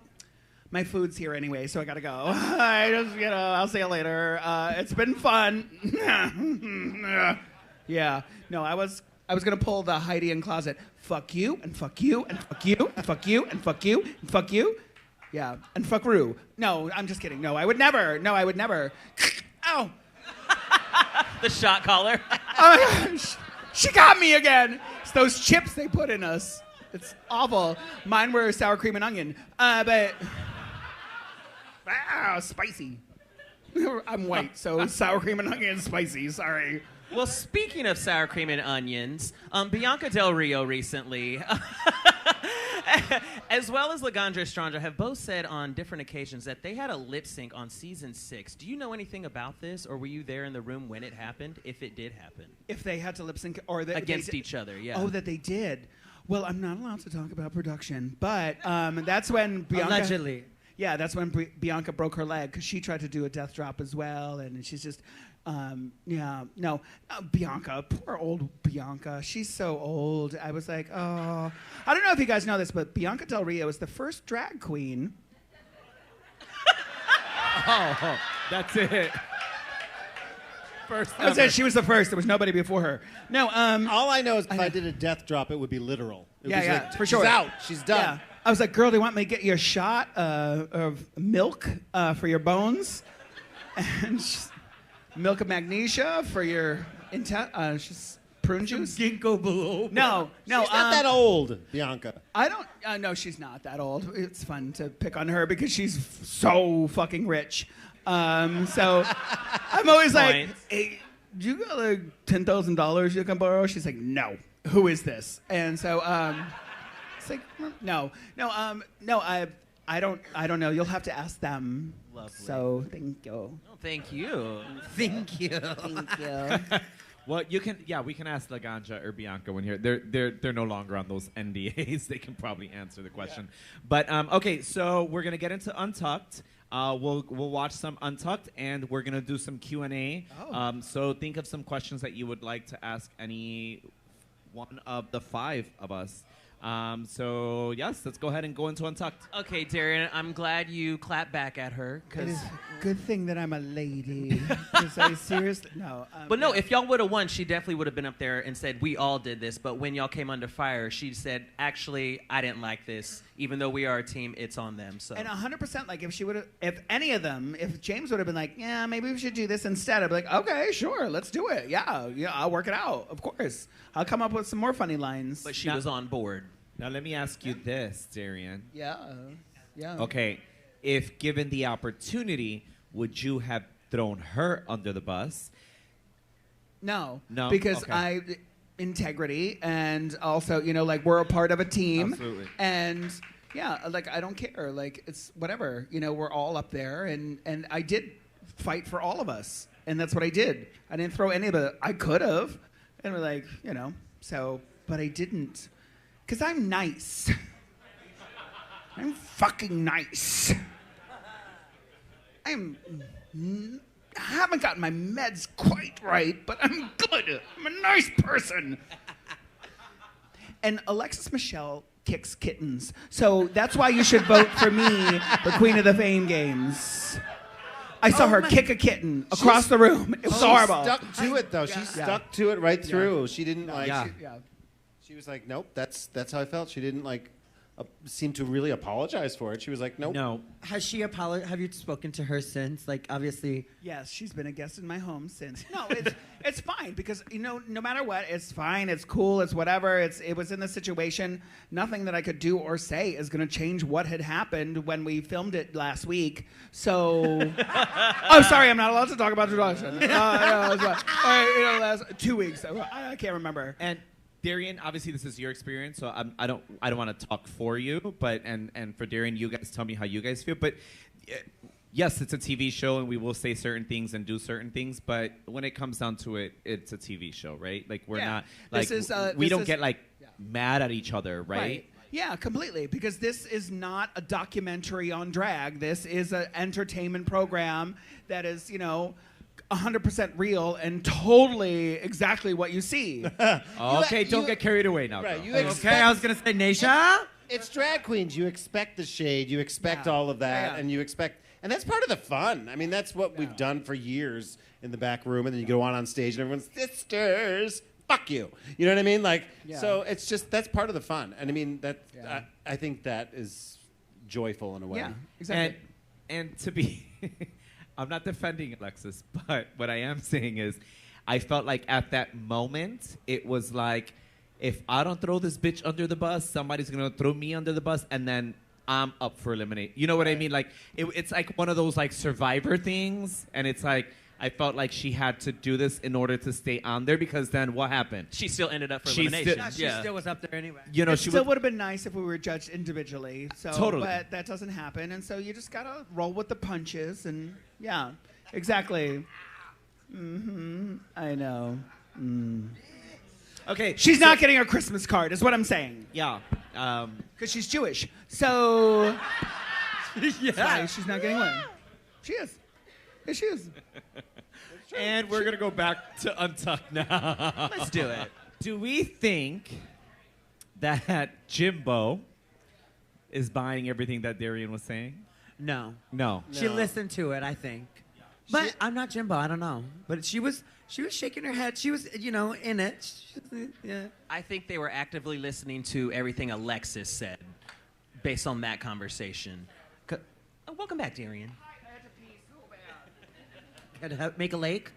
Speaker 4: my food's here anyway, so I got to go. I'll see you later. It's been fun. Yeah. No, I was I was gonna pull the Heidi in Closet. Fuck you and fuck you and fuck you and fuck you and fuck you and fuck you. Yeah, and fuck Rue. No, I'm just kidding. No, I would never. No, I would never. Ow.
Speaker 1: The shot caller.
Speaker 4: Oh my gosh. She got me again. It's those chips they put in us. It's awful. Mine were sour cream and onion. But spicy. I'm white, so sour cream and onion is spicy. Sorry.
Speaker 1: Well, speaking of sour cream and onions, Bianca Del Rio recently, as well as Laganja Estranja, have both said on different occasions that they had a lip sync on season 6. Do you know anything about this, or were you there in the room when it happened, if it did happen?
Speaker 4: If they had to lip sync or
Speaker 1: against each other, yeah.
Speaker 4: Oh, that they did. Well, I'm not allowed to talk about production, but that's when Bianca.
Speaker 3: Allegedly.
Speaker 4: Yeah, that's when Bianca broke her leg because she tried to do a death drop as well, and she's just, Bianca, poor old Bianca. She's so old. I was like, oh, I don't know if you guys know this, but Bianca Del Rio is the first drag queen.
Speaker 2: Oh, that's it. First
Speaker 4: That's it. She was the first. There was nobody before her. No.
Speaker 5: All I know is if I did a death drop, it would be literal. It was like,
Speaker 4: for sure.
Speaker 5: She's out. She's done.
Speaker 4: Yeah. I was like, girl, they want me to get you a shot of milk for your bones, and milk of magnesia for your prune juice.
Speaker 3: Ginkgo biloba.
Speaker 4: No.
Speaker 5: She's not that old, Bianca.
Speaker 4: I don't. No, she's not that old. It's fun to pick on her because she's so fucking rich. So I'm always like, hey, do you got like $10,000 you can borrow? She's like, no. Who is this? And so it's like, no. I don't know. You'll have to ask them.
Speaker 1: Lovely.
Speaker 4: So thank you.
Speaker 1: Oh, thank you.
Speaker 3: Thank you.
Speaker 4: Thank you.
Speaker 2: Well, we can ask Laganja or Bianca when here. They're no longer on those NDAs. They can probably answer the question. Yeah. But okay, so we're gonna get into Untucked. We'll watch some Untucked, and we're gonna do some Q&A.
Speaker 4: Oh.
Speaker 2: So think of some questions that you would like to ask any one of the 5 of us. So yes, let's go ahead and go into Untucked.
Speaker 1: Okay, Darienne, I'm glad you clapped back at her.
Speaker 4: It is a good thing that I'm a lady. Because I seriously, no.
Speaker 1: But no, if y'all would have won, she definitely would have been up there and said, we all did this. But when y'all came under fire, she said, actually, I didn't like this. Even though we are a team, it's on them. So.
Speaker 4: And 100%, like if any of them, if James would have been like, yeah, maybe we should do this instead, I'd be like, okay, sure, let's do it. Yeah, I'll work it out. Of course. I'll come up with some more funny lines.
Speaker 1: But she was on board.
Speaker 2: Now let me ask you this, Darienne.
Speaker 4: Yeah.
Speaker 2: Okay, if given the opportunity, would you have thrown her under the bus?
Speaker 4: No.
Speaker 2: No?
Speaker 4: Because
Speaker 2: Okay.
Speaker 4: integrity, and also, like, we're a part of a team.
Speaker 2: Absolutely.
Speaker 4: And yeah, like, I don't care. Like, it's whatever. We're all up there, and I did fight for all of us, and that's what I did. I didn't throw any of it. I could have, and we're like, but I didn't. Because I'm nice. I'm fucking nice. I haven't gotten my meds quite right, but I'm good. I'm a nice person. And Alexis Michelle kicks kittens. So that's why you should vote for me for Queen of the Fame Games. I saw her kick a kitten across the room. It was horrible.
Speaker 5: She stuck to it, though. She stuck to it right through. She didn't, like...
Speaker 2: Yeah.
Speaker 5: She was like, nope, that's how I felt. She didn't, seem to really apologize for it. She was like, nope.
Speaker 2: No.
Speaker 3: Has she apologized? Have you spoken to her since? Like, obviously.
Speaker 4: Yes, she's been a guest in my home since. No, it's fine because, no matter what, it's fine. It's cool. It's whatever. It was in the situation. Nothing that I could do or say is going to change what had happened when we filmed it last week. So, oh, sorry, I'm not allowed to talk about the production. Last 2 weeks. I can't remember.
Speaker 2: And Darienne, obviously this is your experience, so I don't want to talk for you, but and for Darienne, you guys tell me how you guys feel. But yes, it's a TV show, and we will say certain things and do certain things. But when it comes down to it, it's a TV show, right? Like we're not like we don't get mad at each other, right?
Speaker 4: Yeah, completely. Because this is not a documentary on drag. This is an entertainment program that is, 100% real and totally exactly what you see.
Speaker 2: Okay, don't get carried away now.
Speaker 5: Right,
Speaker 3: I was going to say, Naysha?
Speaker 5: It's drag queens. You expect the shade. You expect all of that.
Speaker 4: Yeah.
Speaker 5: And you expect... And that's part of the fun. I mean, that's what we've done for years in the back room. And then you go on stage and everyone's sisters, fuck you. You know what I mean? Like,
Speaker 4: Yeah.
Speaker 5: so it's just, that's part of the fun. And I mean,
Speaker 4: Yeah.
Speaker 5: I think that is joyful in a way.
Speaker 4: Yeah, exactly.
Speaker 2: And to be, I'm not defending Alexis, but what I am saying is, I felt like at that moment, it was like, if I don't throw this bitch under the bus, somebody's gonna throw me under the bus, and then I'm up for eliminate. You know what I mean? Like, it's like one of those like Survivor things, and it's like, I felt like she had to do this in order to stay on there, because then what happened?
Speaker 1: She still ended up for
Speaker 2: She
Speaker 1: elimination.
Speaker 2: still-
Speaker 3: She still was up there anyway.
Speaker 2: You know,
Speaker 4: It
Speaker 2: she
Speaker 4: still
Speaker 2: was.
Speaker 4: would have been nice if we were judged individually. So,
Speaker 2: Totally.
Speaker 4: But that doesn't happen, and so you just gotta roll with the punches, and yeah, exactly. I know.
Speaker 2: Okay,
Speaker 4: She's not getting her Christmas card, is what I'm saying,
Speaker 2: Yeah.
Speaker 4: because she's Jewish. So that's why she's not getting one. She is. Yeah, she is.
Speaker 2: And we're gonna go back to Untucked now.
Speaker 1: Let's do it.
Speaker 2: Do we think that Jimbo is buying everything that Darienne was saying?
Speaker 3: No.
Speaker 2: No.
Speaker 3: She listened to it, I think. But I'm not Jimbo. I don't know. But she was shaking her head. She was, in it. Yeah.
Speaker 1: I think they were actively listening to everything Alexis said based on that conversation. Welcome back, Darienne.
Speaker 3: Had to make a lake.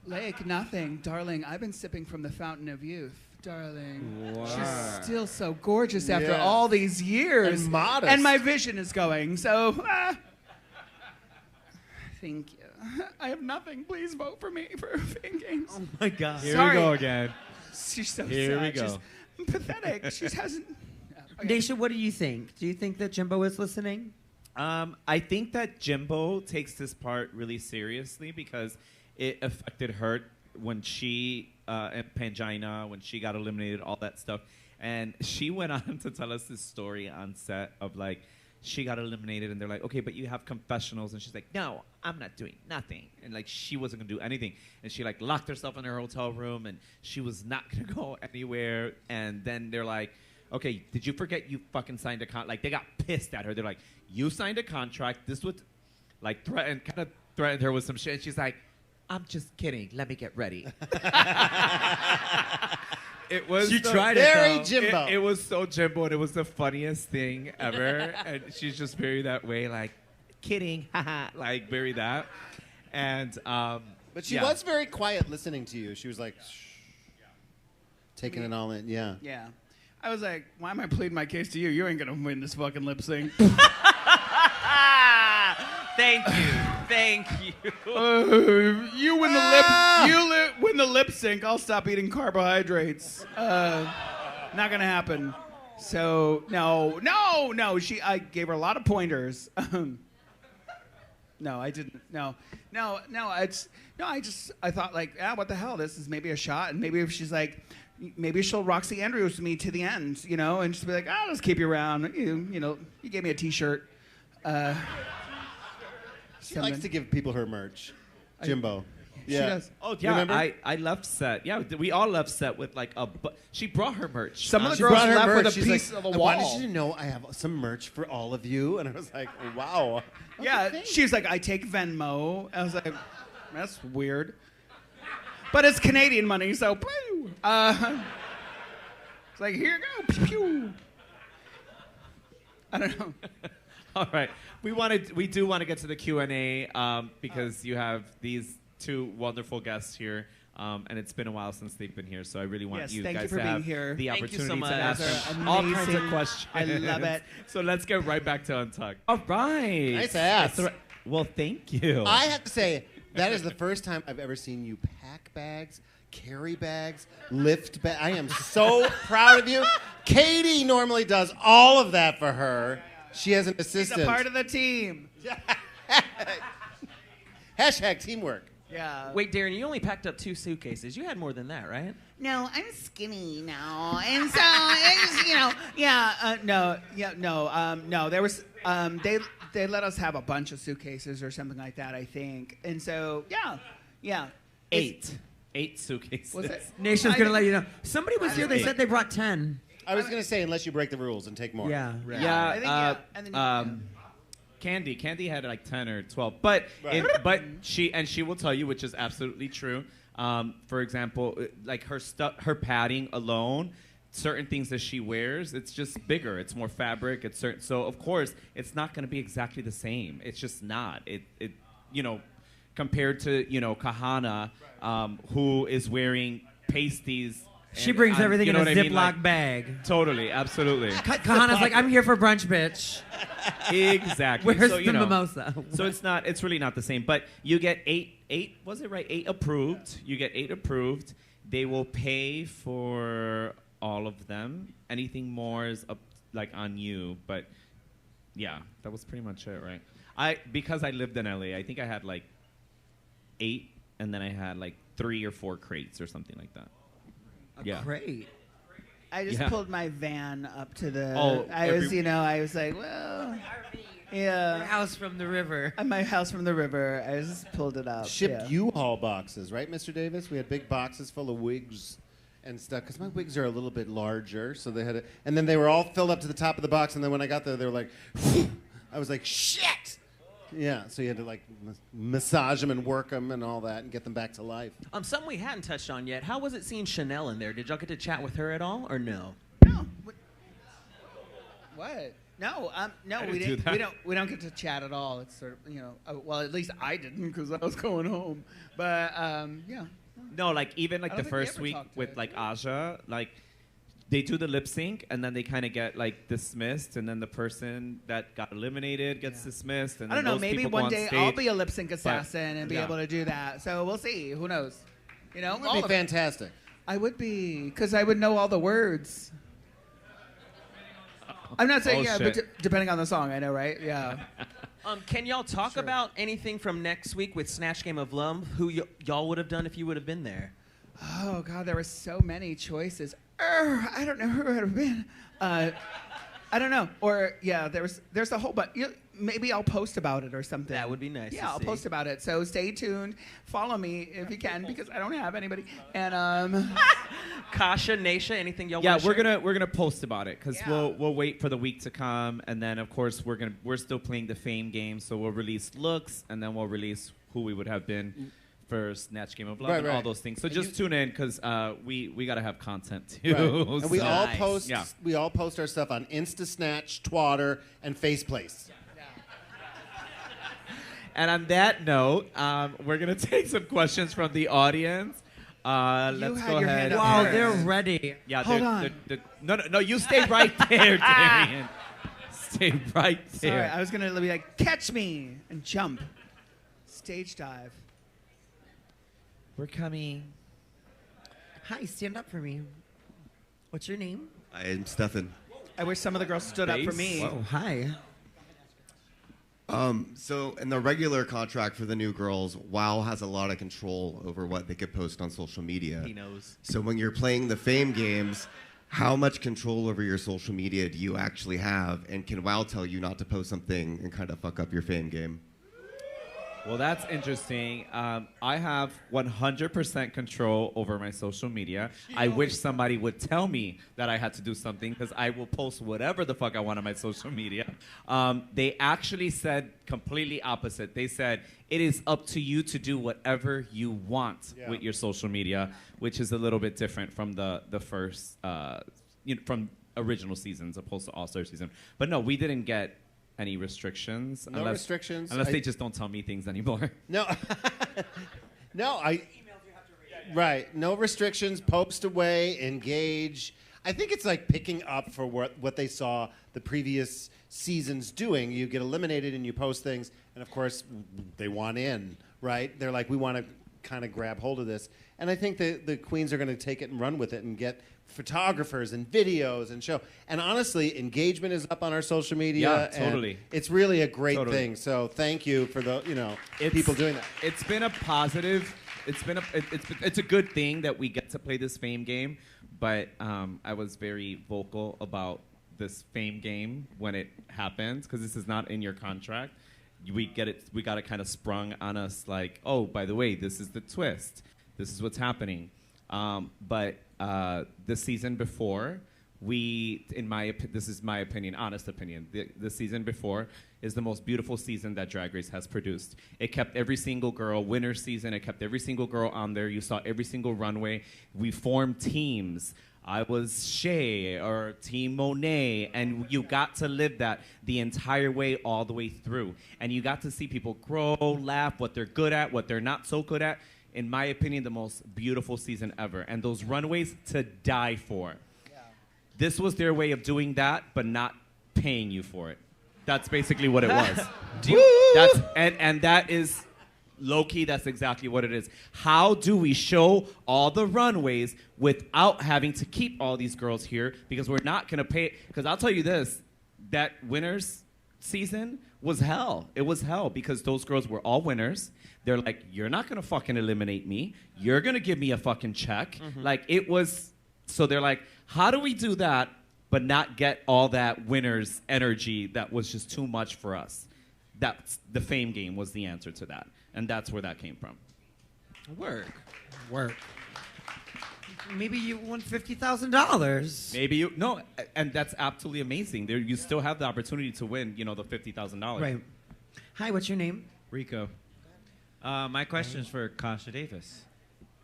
Speaker 4: Lake, nothing. Darling, I've been sipping from the fountain of youth. Darling. She's still so gorgeous after
Speaker 5: Yes.
Speaker 4: all these years.
Speaker 5: And modest.
Speaker 4: And my vision is going, so thank you. I have nothing. Please vote for me for Games.
Speaker 3: Oh my God.
Speaker 2: Here
Speaker 4: Sorry.
Speaker 2: we go again.
Speaker 4: She's so
Speaker 2: Here
Speaker 4: sad.
Speaker 2: we go.
Speaker 4: She's pathetic. She hasn't. Okay.
Speaker 3: Naysha, what do you think? Do you think that Jimbo is listening?
Speaker 2: I think that Jimbo takes this part really seriously because it affected her when she and Pangina, when she got eliminated, all that stuff. And she went on to tell us this story on set of like, she got eliminated and they're like, okay, but you have confessionals. And she's like, no, I'm not doing nothing. And like, she wasn't gonna do anything. And she like locked herself in her hotel room and she was not gonna go anywhere. And then they're like, okay, did you forget you fucking signed a contract? Like, they got pissed at her. They're like, you signed a contract. This would, like, kind of threatened her with some shit. And she's like, I'm just kidding. Let me get ready. It was
Speaker 3: She tried it,
Speaker 5: Very
Speaker 3: though.
Speaker 5: Jimbo.
Speaker 2: It was so Jimbo, and it was the funniest thing ever. And she's just very that way, like, kidding, haha, like, very that. And,
Speaker 5: But she
Speaker 2: yeah.
Speaker 5: was very quiet listening to you. She was like, shh, taking it all in. Yeah.
Speaker 4: Yeah. I was like, why am I pleading my case to you? You ain't gonna win this fucking lip sync.
Speaker 1: Thank you. Thank you.
Speaker 4: You win win the lip sync. I'll stop eating carbohydrates. Not gonna happen. So no. I gave her a lot of pointers. No, I didn't. No. I thought like, what the hell? This is maybe a shot, and maybe if she's like, maybe she'll Roxy Andrews me to the end, and just be like, let's keep you around. You gave me a T-shirt.
Speaker 5: She likes to give people her merch. Jimbo.
Speaker 4: She does.
Speaker 2: Oh, yeah,
Speaker 5: Remember?
Speaker 2: I left set. Yeah, we all left set with, like, she brought her merch.
Speaker 4: Some of the
Speaker 5: She
Speaker 4: girls
Speaker 5: brought her
Speaker 4: left
Speaker 5: merch.
Speaker 4: with a
Speaker 5: She's
Speaker 4: piece
Speaker 5: like,
Speaker 4: of a
Speaker 5: I
Speaker 4: wall.
Speaker 5: wanted you to know I have some merch for all of you. And I was like, wow.
Speaker 4: Yeah, she's like, I take Venmo. I was like, that's weird. But it's Canadian money, so pew. It's like, here you go. Pew, pew. I don't know.
Speaker 2: All right, we do want to get to the Q&A because you have these two wonderful guests here, and it's been a while since they've been here. So I really want
Speaker 4: Yes,
Speaker 2: you
Speaker 4: thank you
Speaker 2: guys
Speaker 4: for
Speaker 2: to
Speaker 4: being
Speaker 2: have
Speaker 4: here.
Speaker 2: the
Speaker 1: Thank you
Speaker 2: opportunity
Speaker 1: so
Speaker 2: to
Speaker 1: much.
Speaker 2: ask
Speaker 4: You guys
Speaker 2: them
Speaker 4: are
Speaker 2: all kinds of
Speaker 4: amazing.
Speaker 2: questions.
Speaker 4: I love it.
Speaker 2: So let's get right back to Untucked. All right.
Speaker 5: Nice ass.
Speaker 2: Well, thank you.
Speaker 5: I have to say, that is the first time I've ever seen you pack bags, carry bags, lift bags. I am so proud of you. Katie normally does all of that for her. She has an
Speaker 4: He's
Speaker 5: assistant.
Speaker 4: a part of the team.
Speaker 5: Hashtag teamwork.
Speaker 4: Yeah.
Speaker 1: Wait, Darren, you only packed up 2 suitcases. You had more than that, right?
Speaker 4: No, I'm skinny now, and so it's, no. There was they let us have a bunch of suitcases or something like that, I think, and so yeah.
Speaker 2: 8 suitcases.
Speaker 4: Was it?
Speaker 3: Naysha's going to let you know. Somebody was here. They said they brought 10.
Speaker 5: I was going to say, unless you break the rules and take more.
Speaker 3: Yeah.
Speaker 2: Yeah,
Speaker 4: I think, yeah. And then,
Speaker 2: Candy had like 10 or 12, but
Speaker 5: Right.
Speaker 2: but she will tell you, which is absolutely true. For example, like her padding alone, certain things that she wears, it's just bigger. It's more fabric. It's certain. So of course, it's not going to be exactly the same. It's just not. It compared to Kahana, who is wearing pasties.
Speaker 3: She brings everything in a Ziploc
Speaker 2: Like,
Speaker 3: bag.
Speaker 2: Totally, absolutely.
Speaker 3: Kahana's like, I'm here for brunch, bitch.
Speaker 2: Exactly.
Speaker 3: Where's the mimosa?
Speaker 2: So it's really not the same. But you get eight, was it right? 8 approved. You get 8 approved. They will pay for all of them. Anything more is up, like, on you. But yeah, that was pretty much it, right? Because I lived in LA, I think I had like 8, and then I had like 3 or 4 crates or something like that.
Speaker 3: Great.
Speaker 4: I just pulled my van up to the.
Speaker 2: Oh,
Speaker 4: I was like, well, yeah.
Speaker 3: Your house from the river.
Speaker 4: My house from the river. I just pulled it up.
Speaker 5: Shipped U-Haul boxes, right, Mr. Davis? We had big boxes full of wigs and stuff because my wigs are a little bit larger, so they had and then they were all filled up to the top of the box, and then when I got there, they were like, I was like, shit. Yeah, so you had to like massage them and work them and all that and get them back to life.
Speaker 1: Something we hadn't touched on yet. How was it seeing Chanel in there? Did y'all get to chat with her at all, or no?
Speaker 4: No. What? No, no, we didn't. We don't get to chat at all. It's sort of well, at least I didn't because I was going home. But yeah.
Speaker 2: No, like even like
Speaker 4: I
Speaker 2: the
Speaker 4: don't think we
Speaker 2: first
Speaker 4: ever
Speaker 2: week
Speaker 4: talked to
Speaker 2: with
Speaker 4: her.
Speaker 2: like Aja, like they do the lip sync and then they kind of get like dismissed, and then the person that got eliminated gets dismissed. And
Speaker 4: I don't
Speaker 2: then
Speaker 4: know.
Speaker 2: those
Speaker 4: Maybe
Speaker 2: people go
Speaker 4: one
Speaker 2: on
Speaker 4: day
Speaker 2: stage.
Speaker 4: I'll be a lip sync assassin and be
Speaker 2: yeah.
Speaker 4: able to do that. So we'll see. Who knows?
Speaker 5: It would be fantastic.
Speaker 4: I would be because I would know all the words. I'm not saying but depending on the song, I know, right? Yeah.
Speaker 1: Can y'all talk about anything from next week with Snatch Game of Love? Who y'all would have done if you would have been there?
Speaker 4: Oh God, there were so many choices. I don't know who would have been. I don't know. Or yeah, there's a whole but maybe I'll post about it or something.
Speaker 1: That would be nice.
Speaker 4: Yeah,
Speaker 1: to
Speaker 4: I'll
Speaker 1: see.
Speaker 4: post about it. So stay tuned. Follow me if you can because I don't have anybody. And
Speaker 1: Kasha, Naysha, anything y'all?
Speaker 2: Yeah,
Speaker 1: want to share?
Speaker 2: we're gonna post about it because
Speaker 4: Yeah.
Speaker 2: we'll wait for the week to come, and then of course we're still playing the Fame game, so we'll release looks, and then we'll release who we would have been for Snatch Game of Love and all those things. So just tune in because we gotta have content too.
Speaker 5: Right. And we
Speaker 2: So-
Speaker 5: all post.
Speaker 2: Yeah.
Speaker 5: We all post our stuff on Insta Snatch, Twatter, and Faceplace.
Speaker 2: And on that note, we're gonna take some questions from the audience. Let's
Speaker 4: had
Speaker 2: go
Speaker 4: your
Speaker 2: ahead.
Speaker 4: hand up
Speaker 3: Wow,
Speaker 4: first.
Speaker 3: they're ready.
Speaker 2: Yeah,
Speaker 4: Hold on.
Speaker 2: No, you stay right there, Darienne. Stay right there.
Speaker 4: sorry, I was gonna be like, catch me and jump, stage dive.
Speaker 2: We're coming.
Speaker 3: Hi, stand up for me. What's your name?
Speaker 6: I am Stefan.
Speaker 4: I wish some of the girls stood up for me.
Speaker 3: Oh, hi.
Speaker 6: So in the regular contract for the new girls, WoW has a lot of control over what they could post on social media.
Speaker 1: He knows.
Speaker 6: So when you're playing the Fame games, how much control over your social media do you actually have? And can WoW tell you not to post something and kind of fuck up your Fame game?
Speaker 2: Well, that's interesting. I have 100% control over my social media. I wish somebody would tell me that I had to do something because I will post whatever the fuck I want on my social media. They actually said completely opposite. They said, it is up to you to do whatever you want with your social media, which is a little bit different from the first, from original seasons opposed to All-Star season. But no, we didn't get any restrictions.
Speaker 5: No restrictions.
Speaker 2: Unless they just don't tell me things anymore.
Speaker 5: No. No, right. No restrictions. Post away. Engage. I think it's like picking up for what they saw the previous seasons doing. You get eliminated and you post things, and of course they want in, right? They're like, we want to kind of grab hold of this, and I think the queens are going to take it and run with it and get photographers and videos and show. And honestly, engagement is up on our social media.
Speaker 2: Yeah, totally.
Speaker 5: And it's really a great
Speaker 2: Totally.
Speaker 5: thing. So thank you for the people doing that.
Speaker 2: It's been a positive. It's a good thing that we get to play this Fame game. But I was very vocal about this Fame game when it happens because this is not in your contract. We got it kind of sprung on us like, oh, by the way, this is the twist. This is what's happening. But the season before, this is my opinion, honest opinion, the season before is the most beautiful season that Drag Race has produced. It kept every single girl, winter season, it kept every single girl on there. You saw every single runway. We formed teams. I was Shay or Team Monet, and you got to live that the entire way, all the way through. And you got to see people grow, laugh, what they're good at, what they're not so good at. In my opinion, the most beautiful season ever. And those runways to die for. Yeah. This was their way of doing that, but not paying you for it. That's basically what it was. And that is low-key, that's exactly what it is. How do we show all the runways without having to keep all these girls here? Because we're not going to pay. Because I'll tell you this, that winners season was hell. It was hell because those girls were all winners. They're like, you're not going to fucking eliminate me. You're going to give me a fucking check. Mm-hmm. Like, it was, so they're like, how do we do that but not get all that winners energy that was just too much for us? That's the fame game was the answer to that. And that's where that came from.
Speaker 3: Work. Maybe you won $50,000.
Speaker 2: Maybe you, no, and that's absolutely amazing. There, you still have the opportunity to win, the $50,000.
Speaker 3: Right. Hi, what's your name?
Speaker 7: Rico. My question is for Kasha Davis.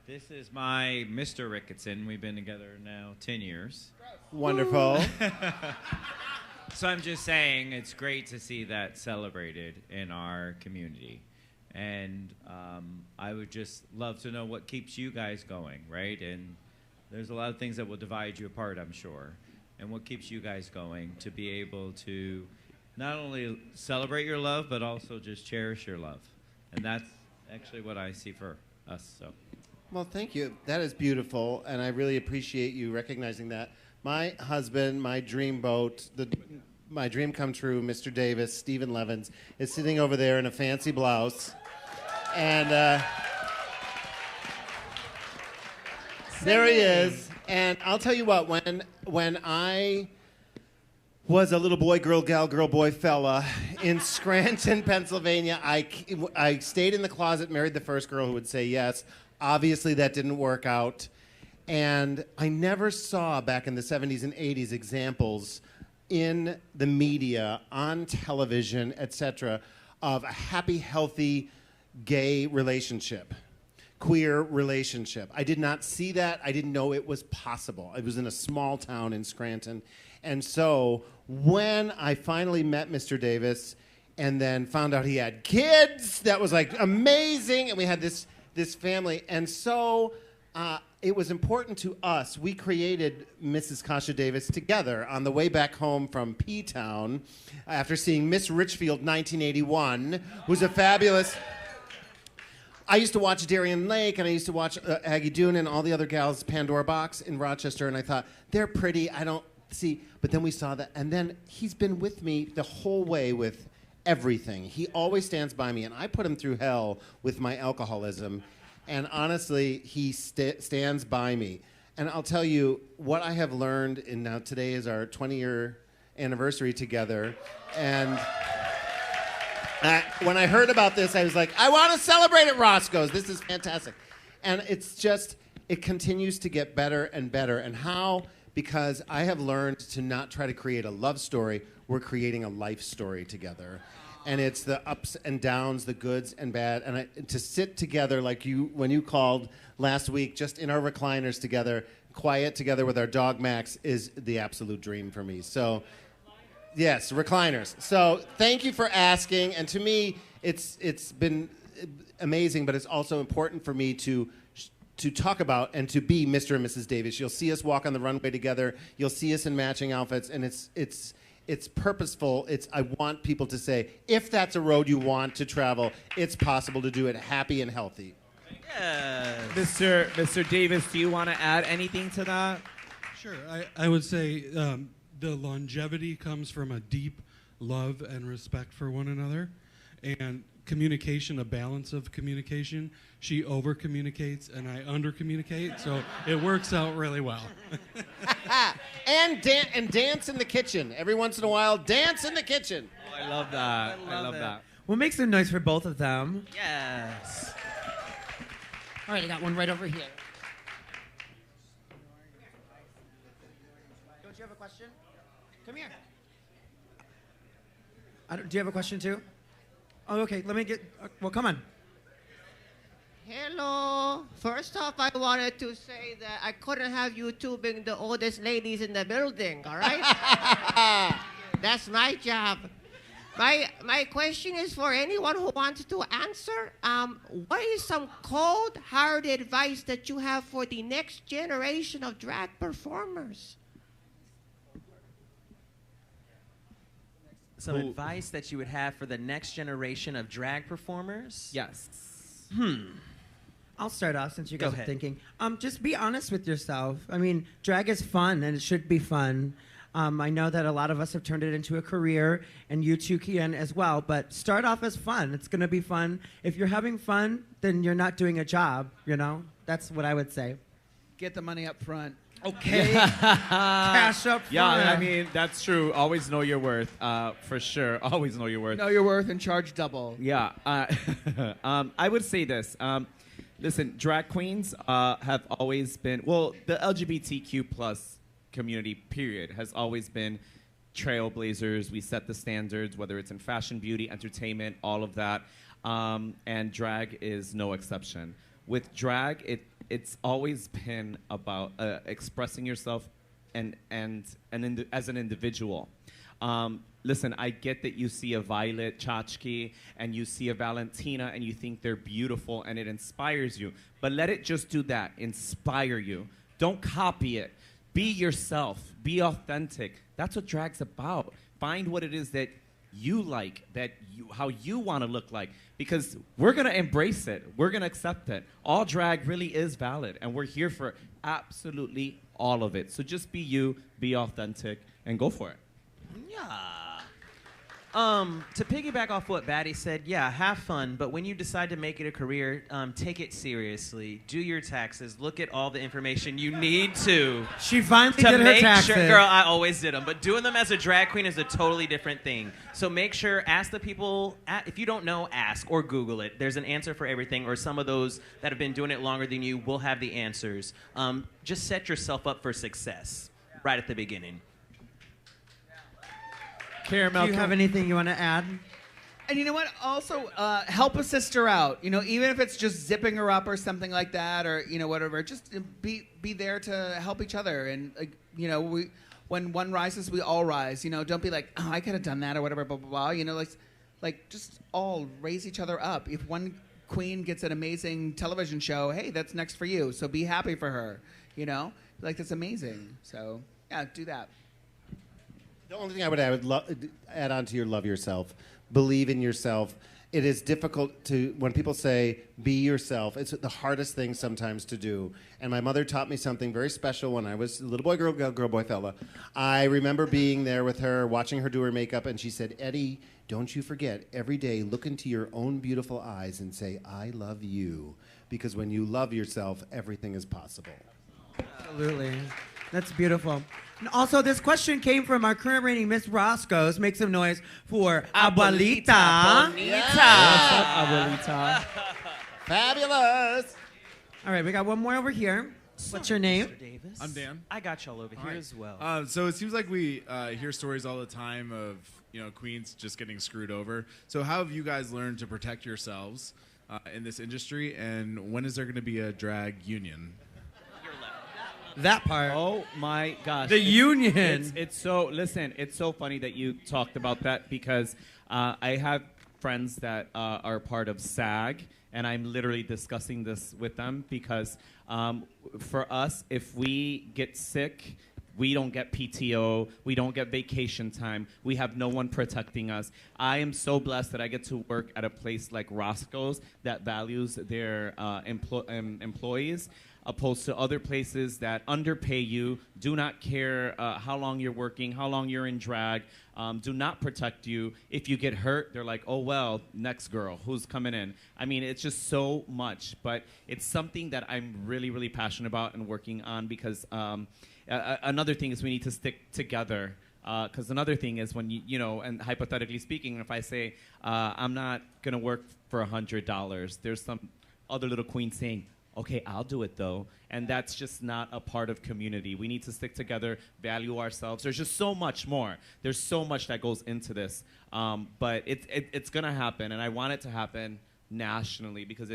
Speaker 7: This is my Mr. Ricketson. We've been together now 10 years.
Speaker 5: Wonderful.
Speaker 7: So I'm just saying it's great to see that celebrated in our community. And I would just love to know what keeps you guys going, right? And there's a lot of things that will divide you apart, I'm sure. And what keeps you guys going to be able to not only celebrate your love, but also just cherish your love. And that's actually what I see for us. So,
Speaker 5: well, thank you. That is beautiful, and I really appreciate you recognizing that. My husband, my dreamboat, my dream come true, Mr. Davis, Stephen Levins, is sitting over there in a fancy blouse. And there he is. And I'll tell you what, when I was a little boy, girl, gal, girl, boy, fella in Scranton, Pennsylvania, I stayed in the closet, married the first girl who would say yes. Obviously, that didn't work out. And I never saw back in the 70s and 80s examples in the media, on television, etc., of a happy, healthy gay relationship, queer relationship. I did not see that. I didn't know it was possible. I was in a small town in Scranton. And so when I finally met Mr. Davis and then found out he had kids, that was like amazing. And we had this family. And so it was important to us. We created Mrs. Kasha Davis together on the way back home from P-Town after seeing Miss Richfield 1981, who's a fabulous... I used to watch Darienne Lake, and I used to watch Aggie Dune and all the other gals' Pandora Box in Rochester, and I thought, they're pretty, I don't see... But then we saw that, and then he's been with me the whole way with everything. He always stands by me, and I put him through hell with my alcoholism. And honestly, he stands by me. And I'll tell you what I have learned, and now today is our 20-year anniversary together. And when I heard about this, I was like, I want to celebrate at Roscoe's. This is fantastic. And it's just, it continues to get better and better. And how? Because I have learned to not try to create a love story. We're creating a life story together. And it's the ups and downs, the goods and bad. And to sit together like you, when you called last week, just in our recliners together, quiet together with our dog Max, is the absolute dream for me. So, yes, recliners. So thank you for asking. And to me, it's been amazing, but it's also important for me to talk about and to be Mr. and Mrs. Davis. You'll see us walk on the runway together. You'll see us in matching outfits, and it's purposeful. I want people to say, if that's a road you want to travel, it's possible to do it happy and healthy.
Speaker 2: Yes. Mr. Davis, do you want to add anything to that?
Speaker 8: Sure. I would say the longevity comes from a deep love and respect for one another, and communication, a balance of communication. She over-communicates and I under-communicate, so it works out really well.
Speaker 5: and dance in the kitchen. Every once in a while, dance in the kitchen.
Speaker 2: Oh, I love that. I love that.
Speaker 3: What makes it nice for both of them?
Speaker 1: Yes.
Speaker 9: All right, I got one right over here.
Speaker 3: you have a question? Come here. Do you have a question too? Oh, okay. Let me get. Well, come on.
Speaker 10: Hello. First off, I wanted to say that I couldn't have you two being the oldest ladies in the building, all right? That's my job. My question is for anyone who wants to answer. What is some cold, hard advice that you have for the next generation of drag performers?
Speaker 1: Some advice that you would have for the next generation of drag performers?
Speaker 2: Yes.
Speaker 3: I'll start off since you
Speaker 1: Go
Speaker 3: guys are
Speaker 1: ahead.
Speaker 3: thinking. Just be honest with yourself. I mean, drag is fun and it should be fun. I know that a lot of us have turned it into a career, and you two can as well. But start off as fun. It's going to be fun. If you're having fun, then you're not doing a job. You know, that's what I would say.
Speaker 4: Get the money up front.
Speaker 3: Okay. Cash up front.
Speaker 2: Yeah, I mean, that's true. Always know your worth, for sure. Always know your worth.
Speaker 4: Know your worth and charge double.
Speaker 2: Yeah. I would say this. Listen, drag queens have always been, well, the LGBTQ plus community, period, has always been trailblazers. We set the standards, whether it's in fashion, beauty, entertainment, all of that. And drag is no exception. With drag, it's always been about expressing yourself as an individual. Listen, I get that you see a Violet Chachki and you see a Valentina and you think they're beautiful and it inspires you. But let it just do that, inspire you. Don't copy it. Be yourself. Be authentic. That's what drag's about. Find what it is that you like, how you want to look like. Because we're going to embrace it. We're going to accept it. All drag really is valid, and we're here for absolutely all of it. So just be you, be authentic, and go for it.
Speaker 1: Yeah. To piggyback off what Batty said, yeah, have fun, but when you decide to make it a career, take it seriously. Do your taxes. Look at all the information you need to.
Speaker 3: She finally
Speaker 1: to
Speaker 3: did her
Speaker 1: make
Speaker 3: taxes.
Speaker 1: sure, girl, I always did them, but doing them as a drag queen is a totally different thing. So make sure, ask the people, if you don't know, ask or Google it. There's an answer for everything, or some of those that have been doing it longer than you will have the answers. Just set yourself up for success right at the beginning.
Speaker 3: Do you have anything you want to add?
Speaker 4: And you know what? Also, help a sister out. You know, even if it's just zipping her up or something like that, or you know, whatever. Just be there to help each other. And you know, when one rises, we all rise. You know, don't be like, oh, I could have done that or whatever, blah blah blah. You know, like just all raise each other up. If one queen gets an amazing television show, hey, that's next for you. So be happy for her. You know, like that's amazing. So yeah, do that.
Speaker 5: The only thing I would add on to your love yourself, believe in yourself. It is difficult to, when people say, be yourself, it's the hardest thing sometimes to do. And my mother taught me something very special when I was a little boy, girl, boy, fella. I remember being there with her, watching her do her makeup, and she said, Eddie, don't you forget, every day look into your own beautiful eyes and say, I love you. Because when you love yourself, everything is possible.
Speaker 3: Absolutely. That's beautiful. And also, this question came from our current reigning Miss Roscoe. Make some noise for Abuelita.
Speaker 1: Bonita.
Speaker 2: What's up, Abuelita?
Speaker 5: Fabulous.
Speaker 3: All right, we got one more over here. What's your name?
Speaker 1: Mr. Davis.
Speaker 11: I'm Dan.
Speaker 1: I got y'all over here as well.
Speaker 11: So it seems like we hear stories all the time of queens just getting screwed over. So how have you guys learned to protect yourselves in this industry, and when is there going to be a drag union?
Speaker 3: That part.
Speaker 2: Oh my gosh.
Speaker 3: The union.
Speaker 2: It's so funny that you talked about that because I have friends that are part of SAG, and I'm literally discussing this with them because for us, if we get sick, we don't get PTO, we don't get vacation time, we have no one protecting us. I am so blessed that I get to work at a place like Roscoe's that values their employees, opposed to other places that underpay you, do not care how long you're working, how long you're in drag, do not protect you. If you get hurt, they're like, oh, well, next girl, who's coming in? I mean, it's just so much, but it's something that I'm really, really passionate about and working on because another thing is we need to stick together. Because another thing is when and hypothetically speaking, if I say, I'm not going to work for $100, there's some other little queen saying,
Speaker 12: okay, I'll do it though. And that's just not a part of community. We need to stick together, value ourselves. There's just so much more. There's so much that goes into this. But it's going to happen, and I want it to happen nationally because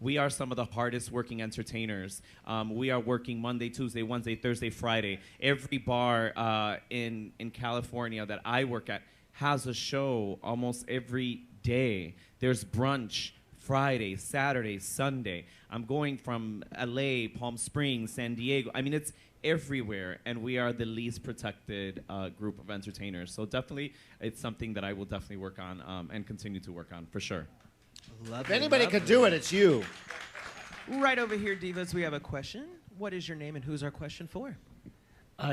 Speaker 12: we are some of the hardest working entertainers. We are working Monday, Tuesday, Wednesday, Thursday, Friday. Every bar in California that I work at has a show almost every day. There's brunch Friday, Saturday, Sunday. I'm going from LA, Palm Springs, San Diego. I mean, it's everywhere, and we are the least protected group of entertainers. So definitely, it's something that I will definitely work on and continue to work on, for sure.
Speaker 5: If anybody could do it, it's you.
Speaker 1: Right over here, Divas, we have a question. What is your name and who's our question for?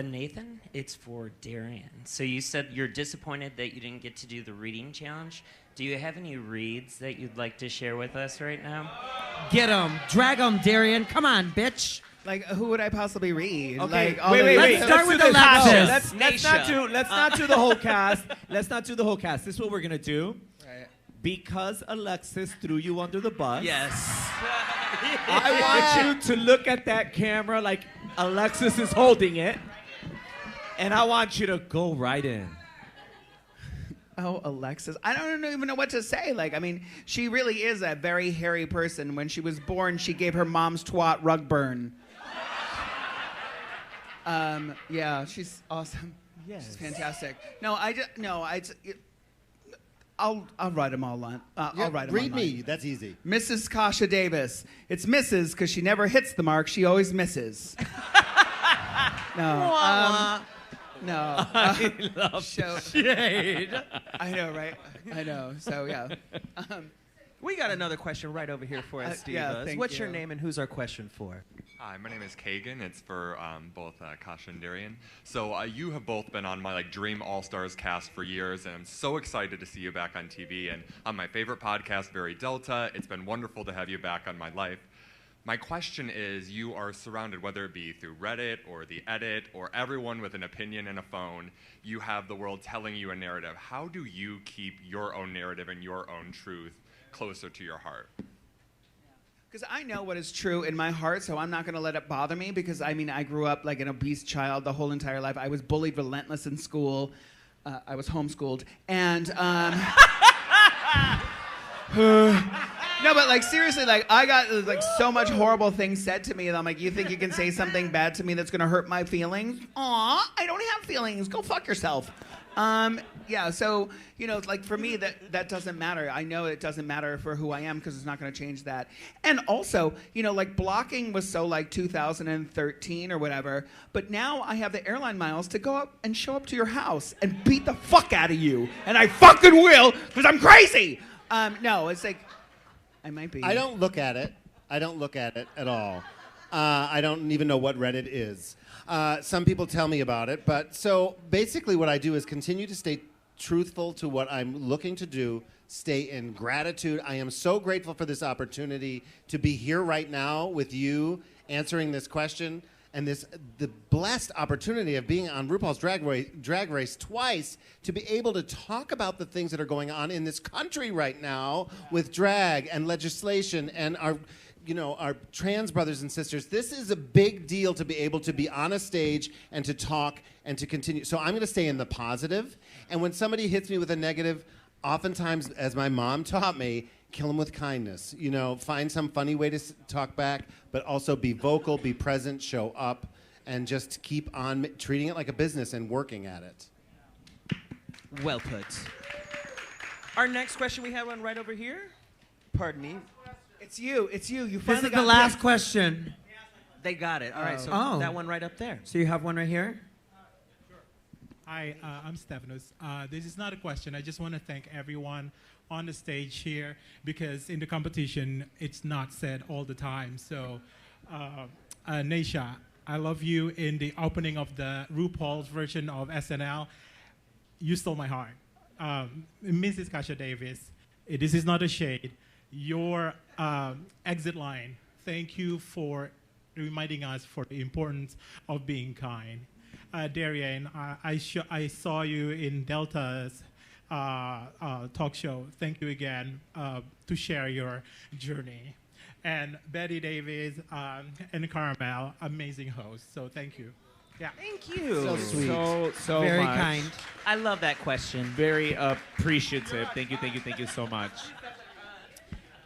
Speaker 13: Nathan, it's for Darienne. So you said you're disappointed that you didn't get to do the reading challenge. Do you have any reads that you'd like to share with us right now?
Speaker 3: Get them. Drag them, Darienne. Come on, bitch.
Speaker 4: Like, who would I possibly read?
Speaker 2: Okay,
Speaker 4: Like,
Speaker 2: wait.
Speaker 3: Let's start with the
Speaker 2: Let's
Speaker 3: Lopez.
Speaker 2: not do the whole cast. Let's not do the whole cast. This is what we're gonna do.
Speaker 4: Right.
Speaker 2: Because Alexis threw you under the bus.
Speaker 1: Yes.
Speaker 2: I want you to look at that camera like Alexis is holding it, and I want you to go right in.
Speaker 4: Oh, Alexis. I don't even know what to say. Like, I mean, she really is a very hairy person. When she was born, she gave her mom's twat rug burn. Yeah, she's awesome.
Speaker 2: Yes.
Speaker 4: She's fantastic. I'll write them all on. I'll write them
Speaker 5: Read
Speaker 4: online.
Speaker 5: me. That's easy.
Speaker 4: Mrs. Kasha Davis. It's Mrs. because she never hits the mark. She always misses. No. No.
Speaker 2: I love shade.
Speaker 4: I know, right? I know. So, yeah.
Speaker 1: We got another question right over here for us, Divas.
Speaker 4: Yeah, thank
Speaker 1: What's your
Speaker 4: you.
Speaker 1: name and who's our question for?
Speaker 14: Hi, my name is Kagan. It's for both Kasha and Darienne. So you have both been on my Dream All-Stars cast for years, and I'm so excited to see you back on TV and on my favorite podcast, Very Delta. It's been wonderful to have you back on my life. My question is, you are surrounded, whether it be through Reddit or the edit or everyone with an opinion and a phone, you have the world telling you a narrative. How do you keep your own narrative and your own truth closer to your heart?
Speaker 4: Because I know what is true in my heart, so I'm not going to let it bother me because, I mean, I grew up like an obese child the whole entire life. I was bullied relentless in school. I was homeschooled. And, no, but like seriously, like I got like so much horrible things said to me that I'm like, you think you can say something bad to me that's gonna hurt my feelings? Aw, I don't have feelings. Go fuck yourself. Yeah, so like for me that doesn't matter. I know it doesn't matter for who I am because it's not gonna change that. And also, like blocking was so like 2013 or whatever, but now I have the airline miles to go up and show up to your house and beat the fuck out of you, and I fucking will because I'm crazy. No, it's like. I might be.
Speaker 5: I don't look at it. I don't look at it at all. I don't even know what Reddit is. Some people tell me about it. But so basically what I do is continue to stay truthful to what I'm looking to do, stay in gratitude. I am so grateful for this opportunity to be here right now with you answering this question. And the blessed opportunity of being on RuPaul's Drag Race twice to be able to talk about the things that are going on in this country right now with drag and legislation and our trans brothers and sisters. This is a big deal to be able to be on a stage and to talk and to continue. So I'm going to stay in the positive. And when somebody hits me with a negative, oftentimes, as my mom taught me, kill them with kindness. Find some funny way to talk back, but also be vocal, be present, show up, and just keep on treating it like a business and working at it.
Speaker 1: Well put. Our next question we have one right over here. Pardon me.
Speaker 4: It's you. It's you. You
Speaker 3: This
Speaker 4: finally
Speaker 3: is
Speaker 4: got
Speaker 3: the last
Speaker 4: picked.
Speaker 3: question.
Speaker 1: They got it. All right, so
Speaker 3: Oh.
Speaker 1: that one right up there.
Speaker 3: So you have one right here?
Speaker 9: Hi, I'm Stephanos. This is not a question. I just want to thank everyone on the stage here because in the competition, it's not said all the time. So, Naysha, I love you in the opening of the RuPaul's version of SNL. You stole my heart. Mrs. Kasha Davis, this is not a shade. Your exit line, thank you for reminding us for the importance of being kind. Darienne, I saw you in Delta's talk show. Thank you again to share your journey. And Betty Davis and Carmel, amazing hosts. So thank you. Yeah.
Speaker 1: Thank you.
Speaker 2: So sweet.
Speaker 12: So
Speaker 3: Very
Speaker 12: much.
Speaker 3: kind.
Speaker 1: I love that question.
Speaker 12: Very appreciative. Thank you so much.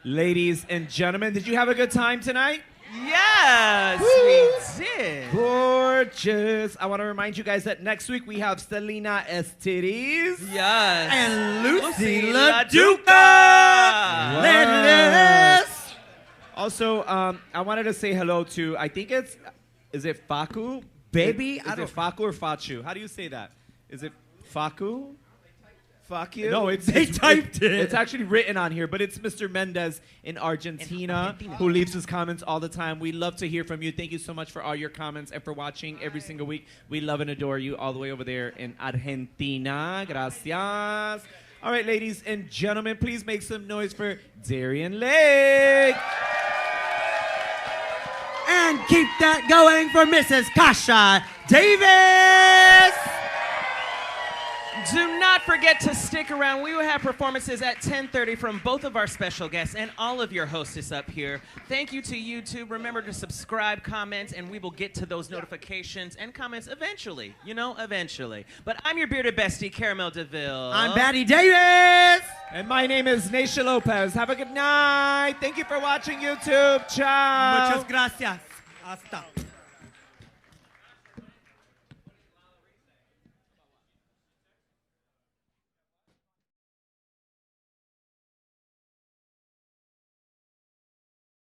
Speaker 12: Ladies and gentlemen, did you have a good time tonight?
Speaker 1: Yes, we did.
Speaker 12: Gorgeous. I want to remind you guys that next week we have Selena Estides.
Speaker 1: Yes.
Speaker 3: And Lucy
Speaker 1: LaDuca.
Speaker 3: LaDuca. Let's.
Speaker 12: Also, I wanted to say hello to, I think is it Faku?
Speaker 3: Baby?
Speaker 12: Is it Faku or Fachu? How do you say that? Is it Faku? Fuck you. No,
Speaker 3: They typed it.
Speaker 12: It's actually written on here, but it's Mr. Mendez in Argentina who leaves his comments all the time. We love to hear from you. Thank you so much for all your comments and for watching every single week. We love and adore you all the way over there in Argentina. Gracias. All right, ladies and gentlemen, please make some noise for Darienne Lake.
Speaker 3: And keep that going for Mrs. Kasha Davis.
Speaker 1: Do not forget to stick around. We will have performances at 10:30 from both of our special guests and all of your hostess up here. Thank you to YouTube. Remember to subscribe, comment, and we will get to those notifications and comments eventually. You know, eventually. But I'm your bearded bestie, Caramel DeVille.
Speaker 3: I'm Batty Davis.
Speaker 12: And my name is Naysha Lopez. Have a good night. Thank you for watching YouTube. Ciao.
Speaker 3: Muchas gracias. Hasta.